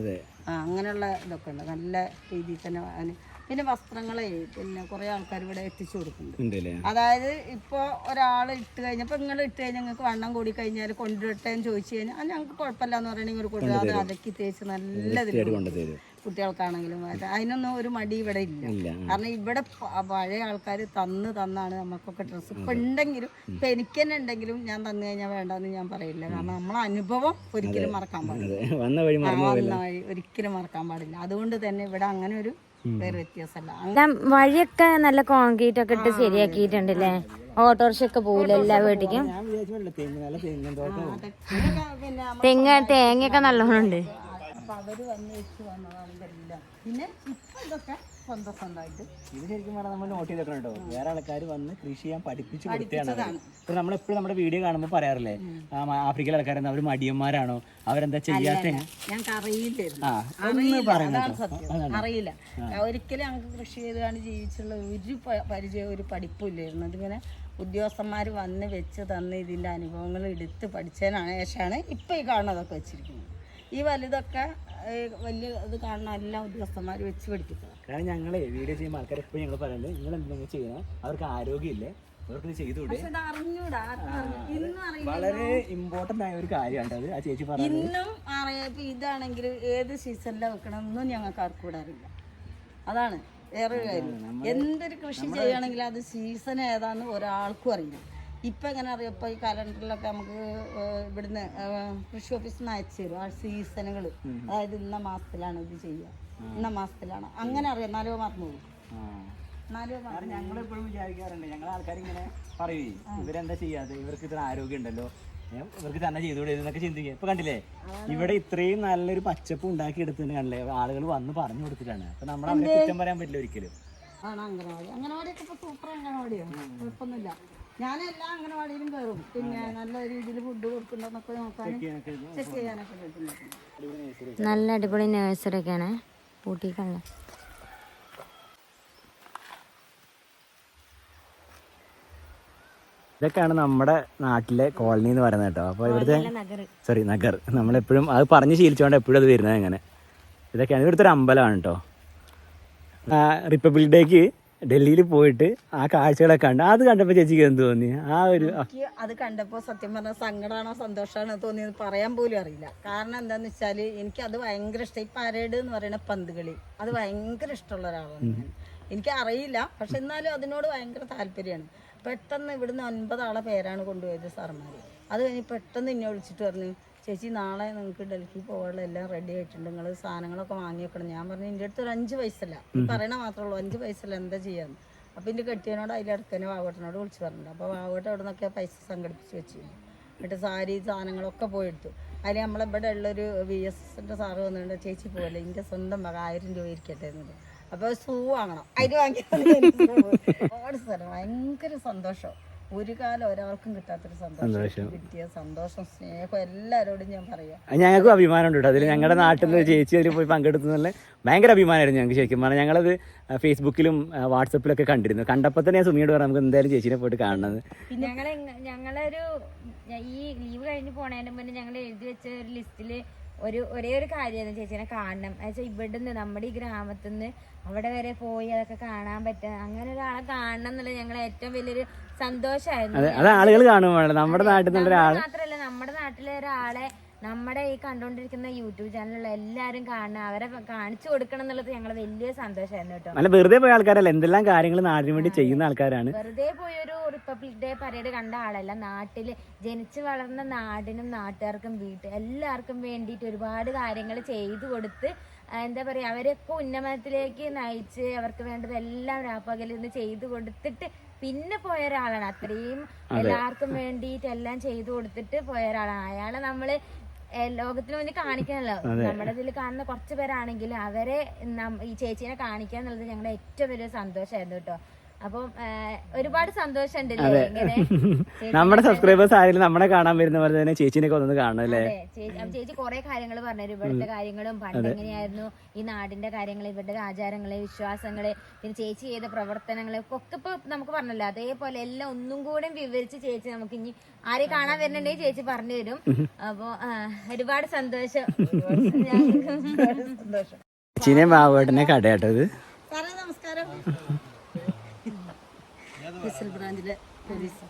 അങ്ങനെയുള്ള ഇതൊക്കെ ഉണ്ട്, നല്ല രീതിയിൽ തന്നെ. പിന്നെ വസ്ത്രങ്ങളെ പിന്നെ കുറേ ആൾക്കാർ ഇവിടെ എത്തിച്ചു കൊടുക്കുന്നുണ്ട്. അതായത് ഇപ്പോൾ ഒരാൾ ഇട്ട് കഴിഞ്ഞപ്പോൾ നിങ്ങൾ ഇട്ട് കഴിഞ്ഞാൽ നിങ്ങൾക്ക് വണ്ണം കൂടി കഴിഞ്ഞാൽ കൊണ്ടുവരട്ടെ എന്ന് ചോദിച്ചു കഴിഞ്ഞാൽ അത് ഞങ്ങൾക്ക് കുഴപ്പമില്ല എന്ന് പറയണമെങ്കിൽ ഒരു കൊണ്ടുവരാതെ അലക്കി തേച്ച് നല്ലതിൽ കുട്ടികൾക്കാണെങ്കിലും അതിനൊന്നും ഒരു മടി ഇവിടെ ഇല്ല. കാരണം ഇവിടെ പഴയ ആൾക്കാർ തന്നാണ് നമുക്കൊക്കെ ഡ്രസ്സ്. ഇപ്പം ഉണ്ടെങ്കിലും ഇപ്പം എനിക്ക് തന്നെ ഉണ്ടെങ്കിലും ഞാൻ തന്നു കഴിഞ്ഞാൽ വേണ്ടെന്ന് ഞാൻ പറയില്ല. കാരണം നമ്മളെ അനുഭവം ഒരിക്കലും മറക്കാൻ പാടില്ല, വന്ന വഴി ഒരിക്കലും മറക്കാൻ പാടില്ല. അതുകൊണ്ട് തന്നെ ഇവിടെ അങ്ങനെ ഒരു വേറെ വ്യത്യാസമല്ല. വഴിയൊക്കെ നല്ല കോൺക്രീറ്റ് ഒക്കെ ഇട്ട് ശരിയാക്കിയിട്ടുണ്ടല്ലേ, ഓട്ടോറിക്ഷ ഒക്കെ പോകില്ല എല്ലാ വീട്ടിലും. തേങ്ങയൊക്കെ നല്ലോണം ഉണ്ട്. അപ്പൊ അവര് അന്വേഷിച്ച് വന്നതാണ് ഇതെല്ലാം. പിന്നെ ഇപ്പൊ ഇതൊക്കെ സ്വന്തം സ്വന്തമായിട്ട് ഇത് ശരിക്കും പറഞ്ഞാൽ നമ്മൾ നോട്ട് ചെയ്തിട്ടുണ്ടോ, വേറെ ആൾക്കാർ വന്ന് കൃഷി ചെയ്യാൻ പഠിപ്പിച്ചു കൊടുക്കുകയാണ്. ഇപ്പൊ നമ്മളെപ്പോഴും നമ്മുടെ വീഡിയോ കാണുമ്പോൾ പറയാറില്ലേ, ആഫ്രിക്കയിലെ ആൾക്കാരെന്ന് അവർ മടിയന്മാരാണോ, അവരെന്താ ചെയ്യാത്ത? ഞങ്ങൾക്ക് അറിയില്ലായിരുന്നു, അറിയില്ല. ഒരിക്കലും ഞങ്ങൾക്ക് കൃഷി ചെയ്താണ് ജീവിച്ചുള്ള ഒരു പരിചയം ഒരു പഠിപ്പും ഇല്ലായിരുന്നു. അതിങ്ങനെ ഉദ്യോഗസ്ഥന്മാർ വന്ന് വെച്ച് തന്ന് ഇതിൻ്റെ അനുഭവങ്ങൾ എടുത്ത് പഠിച്ചതിനാണ് ശേഷമാണ് ഇപ്പം ഈ കാണുന്നതൊക്കെ വെച്ചിരിക്കുന്നത്. ഈ വലുതൊക്കെ വലിയ ഇത് കാണുന്ന എല്ലാ ഉദ്യോഗസ്ഥന്മാർ വെച്ച് പഠിക്കുന്നത്. കാരണം ഞങ്ങളെ വീഡിയോ ചെയ്യുമ്പോൾ ആൾക്കാർ എപ്പോഴും ഞങ്ങൾ പറയുന്നത് നിങ്ങൾ എന്തെങ്കിലും ചെയ്യണം, അവർക്ക് ആരോഗ്യമില്ലേ, അവർക്ക് ഇത് ചെയ്തുകൂടെ. വളരെ ഇമ്പോർട്ടന്റ് ആയ ഒരു കാര്യമാണ് അത്. ആ ചേച്ചി പറഞ്ഞു ഇന്നും അറിയാം. ഇതാണെങ്കിൽ ഏത് സീസണിലാണ് വെക്കണം എന്നും ഞങ്ങൾക്ക് ആർക്കും കൂടെ അറിയില്ല. അതാണ് വേറൊരു കാര്യം. എന്തൊരു കൃഷി ചെയ്യുകയാണെങ്കിൽ അത് സീസൺ ഏതാന്ന് ഒരാൾക്കും അറിയില്ല. ഇപ്പം എങ്ങനെ അറിയാം, ഇപ്പോൾ ഈ കലണ്ടറിലൊക്കെ നമുക്ക് ഇവിടുന്ന് കൃഷി ഓഫീസിൽ നിന്ന് അയച്ചു തരും ആ സീസണുകൾ. അതായത് ഇന്ന മാസത്തിലാണ് ഇത് ചെയ്യുക, ഇന്ന മാസത്തിലാണ്, അങ്ങനെ അറിയാം. നാലോ മറന്നു പോകും. ഞങ്ങളെപ്പോഴും വിചാരിക്കാറുണ്ട്, ഞങ്ങളെ ആൾക്കാർ ഇങ്ങനെ പറയേ ഇവരെന്താ ചെയ്യാതെ, ഇവർക്ക് ഇത്ര ആരോഗ്യം ഉണ്ടല്ലോ, ഇവർക്ക് തന്നെ ചെയ്തുകൂടെ എന്നൊക്കെ ചിന്തിക്കുക. ഇപ്പൊ കണ്ടില്ലേ, ഇവിടെ ഇത്രയും നല്ലൊരു പച്ചപ്പ് ഉണ്ടാക്കി എടുത്തിട്ട് കണ്ടില്ലേ, ആളുകൾ വന്ന് പറഞ്ഞു കൊടുത്തിട്ടാണ്. അപ്പൊ നമ്മൾ അവരെ കുറ്റം പറയാൻ പറ്റില്ല ഒരിക്കലും. ആണ് അംഗനവാടി. അംഗനവാടിയൊക്കെ ഇപ്പൊ സൂപ്പർ അംഗനവാടിയാണ്, കുഴപ്പമൊന്നുമില്ല. ഞാൻ എല്ലാ അംഗനവാടിയിലും കയറും. പിന്നെ നല്ല രീതിയിൽ ഫുഡ് കൊടുക്കുന്നുണ്ടോന്നൊക്കെ നോക്കാനും ചെക്ക് ചെയ്യാനൊക്കെ പറ്റുന്നുണ്ട്. നല്ല അടിപൊളി നഴ്സറി ഒക്കെയാണ് ഊട്ടിക്കുള്ള. ഇതൊക്കെയാണ് നമ്മുടെ നാട്ടിലെ കോളനി എന്ന് പറയുന്നത് കേട്ടോ. അപ്പോൾ ഇവിടുത്തെ നഗർ നമ്മളെപ്പോഴും അത് പറഞ്ഞ് ശീലിച്ചുകൊണ്ട് എപ്പോഴും അത് വരുന്നത് അങ്ങനെ. ഇതൊക്കെയാണ് ഇവിടുത്തെ ഒരു അമ്പലമാണ് കേട്ടോ. റിപ്പബ്ലിക് ഡേക്ക് ഡൽഹിയിൽ പോയിട്ട് ആ കാഴ്ചകളൊക്കെ കണ്ട് അത് കണ്ടപ്പോൾ ചേച്ചിക്ക് എന്ത് തോന്നി? അത് കണ്ടപ്പോൾ സത്യം പറഞ്ഞാൽ സങ്കടമാണോ സന്തോഷമാണോ തോന്നിയത് പറയാൻ പോലും അറിയില്ല. കാരണം എന്താന്ന് വെച്ചാൽ എനിക്ക് അത് ഭയങ്കര ഇഷ്ടം. ഈ പരേഡ് എന്ന് പറയുന്ന പന്തുകളി അത് ഭയങ്കര ഇഷ്ടമുള്ള ഒരാളാണ് ഞാൻ. എനിക്ക് അറിയില്ല, പക്ഷെ എന്നാലും അതിനോട് ഭയങ്കര താല്പര്യമാണ്. പെട്ടെന്ന് ഇവിടുന്ന് 9 ആളെ പേരാണ് കൊണ്ടുപോയത് സാർമാർ. അത് കഴിഞ്ഞ് പെട്ടെന്ന് എന്നെ വിളിച്ചിട്ട് പറഞ്ഞു, ചേച്ചി നാളെ നിങ്ങൾക്ക് ഡൽഹി പോകാനുള്ള എല്ലാം റെഡി ആയിട്ടുണ്ട്, നിങ്ങൾ സാധനങ്ങളൊക്കെ വാങ്ങി വെക്കണം. ഞാൻ പറഞ്ഞു എൻ്റെ അടുത്ത് ഒരു 5 പൈസല്ല, പറയണ മാത്രമേ ഉള്ളൂ, 5 പൈസല്ല എന്താ ചെയ്യാന്ന്. അപ്പോൾ എൻ്റെ കെട്ടിയനോട് അതിലടക്കനെ വാവട്ടനോട് വിളിച്ച് പറഞ്ഞിട്ടുണ്ട്. അപ്പോൾ വാവട്ട അവിടെ നിന്നൊക്കെ പൈസ സംഘടിപ്പിച്ച് വെച്ചു. എന്നിട്ട് സാരി സാധനങ്ങളൊക്കെ പോയെടുത്തു. അതിൽ നമ്മളിവിടെ ഉള്ളൊരു VSSൻ്റെ സാറ് വന്നിട്ടുണ്ട്, ചേച്ചി പോകല്ലേ എൻ്റെ സ്വന്തം മക 1000 രൂപ ഇരിക്കട്ടെ എന്നുണ്ട്. അപ്പോൾ ഷൂ വാങ്ങണം, അതിന് വാങ്ങിയത് ഒരുപാട് സ്ഥലം. ഭയങ്കര സന്തോഷം. ഒരു കാലം ഒരാൾക്കും കിട്ടാത്തൊരു സന്തോഷം കിട്ടിയ സന്തോഷം, സ്നേഹം എല്ലാവരോടും ഞാൻ പറയാം. ഞങ്ങൾക്കും അഭിമാനം ഉണ്ട് അതിൽ. ഞങ്ങളുടെ നാട്ടിൽ നിന്ന് ചേച്ചി അതിൽ പോയി പങ്കെടുത്തുന്നുള്ള ഭയങ്കര അഭിമാനമായിരുന്നു ഞങ്ങൾക്ക്. ശരിക്കും പറഞ്ഞാൽ ഞങ്ങളത് ഫേസ്ബുക്കിലും വാട്സപ്പിലൊക്കെ കണ്ടിരുന്നു. കണ്ടപ്പോൾ തന്നെ ഞാൻ സുമിയോട് പറഞ്ഞു നമുക്ക് എന്തായാലും ചേച്ചീനെ പോയിട്ട് കാണുന്നത്. പിന്നെ ഞങ്ങളൊരു ഈ ലീവ് കഴിഞ്ഞ് പോണതിന് മുന്നേ ഞങ്ങൾ എഴുതി വെച്ച ഒരു ലിസ്റ്റിൽ ഒരേ ഒരു കാര്യമായിരുന്നു ചേച്ചീനെ കാണണം. എന്നുവെച്ചാൽ ഇവിടുന്ന് നമ്മുടെ ഈ ഗ്രാമത്തിൽ നിന്ന് അവിടെ വരെ പോയി അതൊക്കെ കാണാൻ പറ്റുക, അങ്ങനെ ഒരാളെ കാണണം എന്നുള്ളത് ഞങ്ങളെ ഏറ്റവും വലിയൊരു സന്തോഷമായിരുന്നു. അത് ആളുകൾ കാണുമ്പോൾ നമ്മുടെ നാട്ടിൽ മാത്രല്ല നമ്മുടെ നാട്ടിലെ ഒരാളെ നമ്മുടെ ഈ കണ്ടുകൊണ്ടിരിക്കുന്ന യൂട്യൂബ് ചാനലിലുള്ള എല്ലാവരും കാണണം, അവരെ കാണിച്ചു കൊടുക്കണം എന്നുള്ളത് ഞങ്ങൾ വലിയ സന്തോഷമായിരുന്നു കേട്ടോ. അല്ല വെറുതെ പോയ ആൾക്കാരല്ല, എന്തെല്ലാം കാര്യങ്ങൾ നാടിന് വേണ്ടി ചെയ്യുന്ന ആൾക്കാരാണ്. വെറുതെ പോയൊരു റിപ്പബ്ലിക് ഡേ പരേഡ് കണ്ട ആളല്ല, നാട്ടില് ജനിച്ചു വളർന്ന നാടിനും നാട്ടുകാർക്കും എല്ലാവർക്കും വേണ്ടിയിട്ട് ഒരുപാട് കാര്യങ്ങൾ ചെയ്തു കൊടുത്ത് എന്താ പറയാ അവരൊക്കെ ഉന്നമനത്തിലേക്ക് നയിച്ച് അവർക്ക് വേണ്ടതെല്ലാം രാപ്പകലിൽ നിന്ന് ചെയ്തു കൊടുത്തിട്ട് പിന്നെ പോയ ഒരാളാണ്. അത്രയും എല്ലാവർക്കും വേണ്ടിയിട്ട് എല്ലാം ചെയ്തു കൊടുത്തിട്ട് പോയ ഒരാളാണ്. അയാളെ നമ്മള് ലോകത്തിന് വേണ്ടി കാണിക്കാനല്ലോ. നമ്മുടെ ഇതിൽ കാണുന്ന കുറച്ച് പേരാണെങ്കിലും അവരെ ഈ ചേച്ചീനെ കാണിക്കുക എന്നുള്ളത് ഞങ്ങളുടെ ഏറ്റവും വലിയ സന്തോഷമായിരുന്നു കേട്ടോ. അപ്പം ഒരുപാട് സന്തോഷമുണ്ട് ഇങ്ങനെ നമ്മുടെ സബ്സ്ക്രൈബേഴ്സ് ആരെങ്കിലും നമ്മളെ കാണാൻ വരുന്ന പോലെ തന്നെ ചേച്ചിനൊക്കെ ഒന്ന് കാണണം അല്ലേ. ചേച്ചി കുറെ കാര്യങ്ങൾ പറഞ്ഞു, ഇവിടുത്തെ കാര്യങ്ങളും പണ്ട് എങ്ങനെയായിരുന്നു ഈ നാടിന്റെ കാര്യങ്ങൾ, ഇവരുടെ ആചാരങ്ങള്, വിശ്വാസങ്ങള്, പിന്നെ ചേച്ചി ചെയ്ത പ്രവർത്തനങ്ങള് ഒക്കെ ഇപ്പൊ നമുക്ക് പറഞ്ഞല്ലോ. അതേപോലെ എല്ലാം ഒന്നും കൂടെ വിവരിച്ച് ചേച്ചി നമുക്ക് ഇനി ആരെ കാണാൻ വരുന്നുണ്ടെങ്കിൽ ചേച്ചി പറഞ്ഞു തരും. അപ്പൊ ഒരുപാട് സന്തോഷം. ചേച്ചിനെ ബാബുവേട്ടനെ കടയാട്ടോ ഇത്. നമസ്കാരം. ബ്രാഞ്ചിലെ പോലീസ്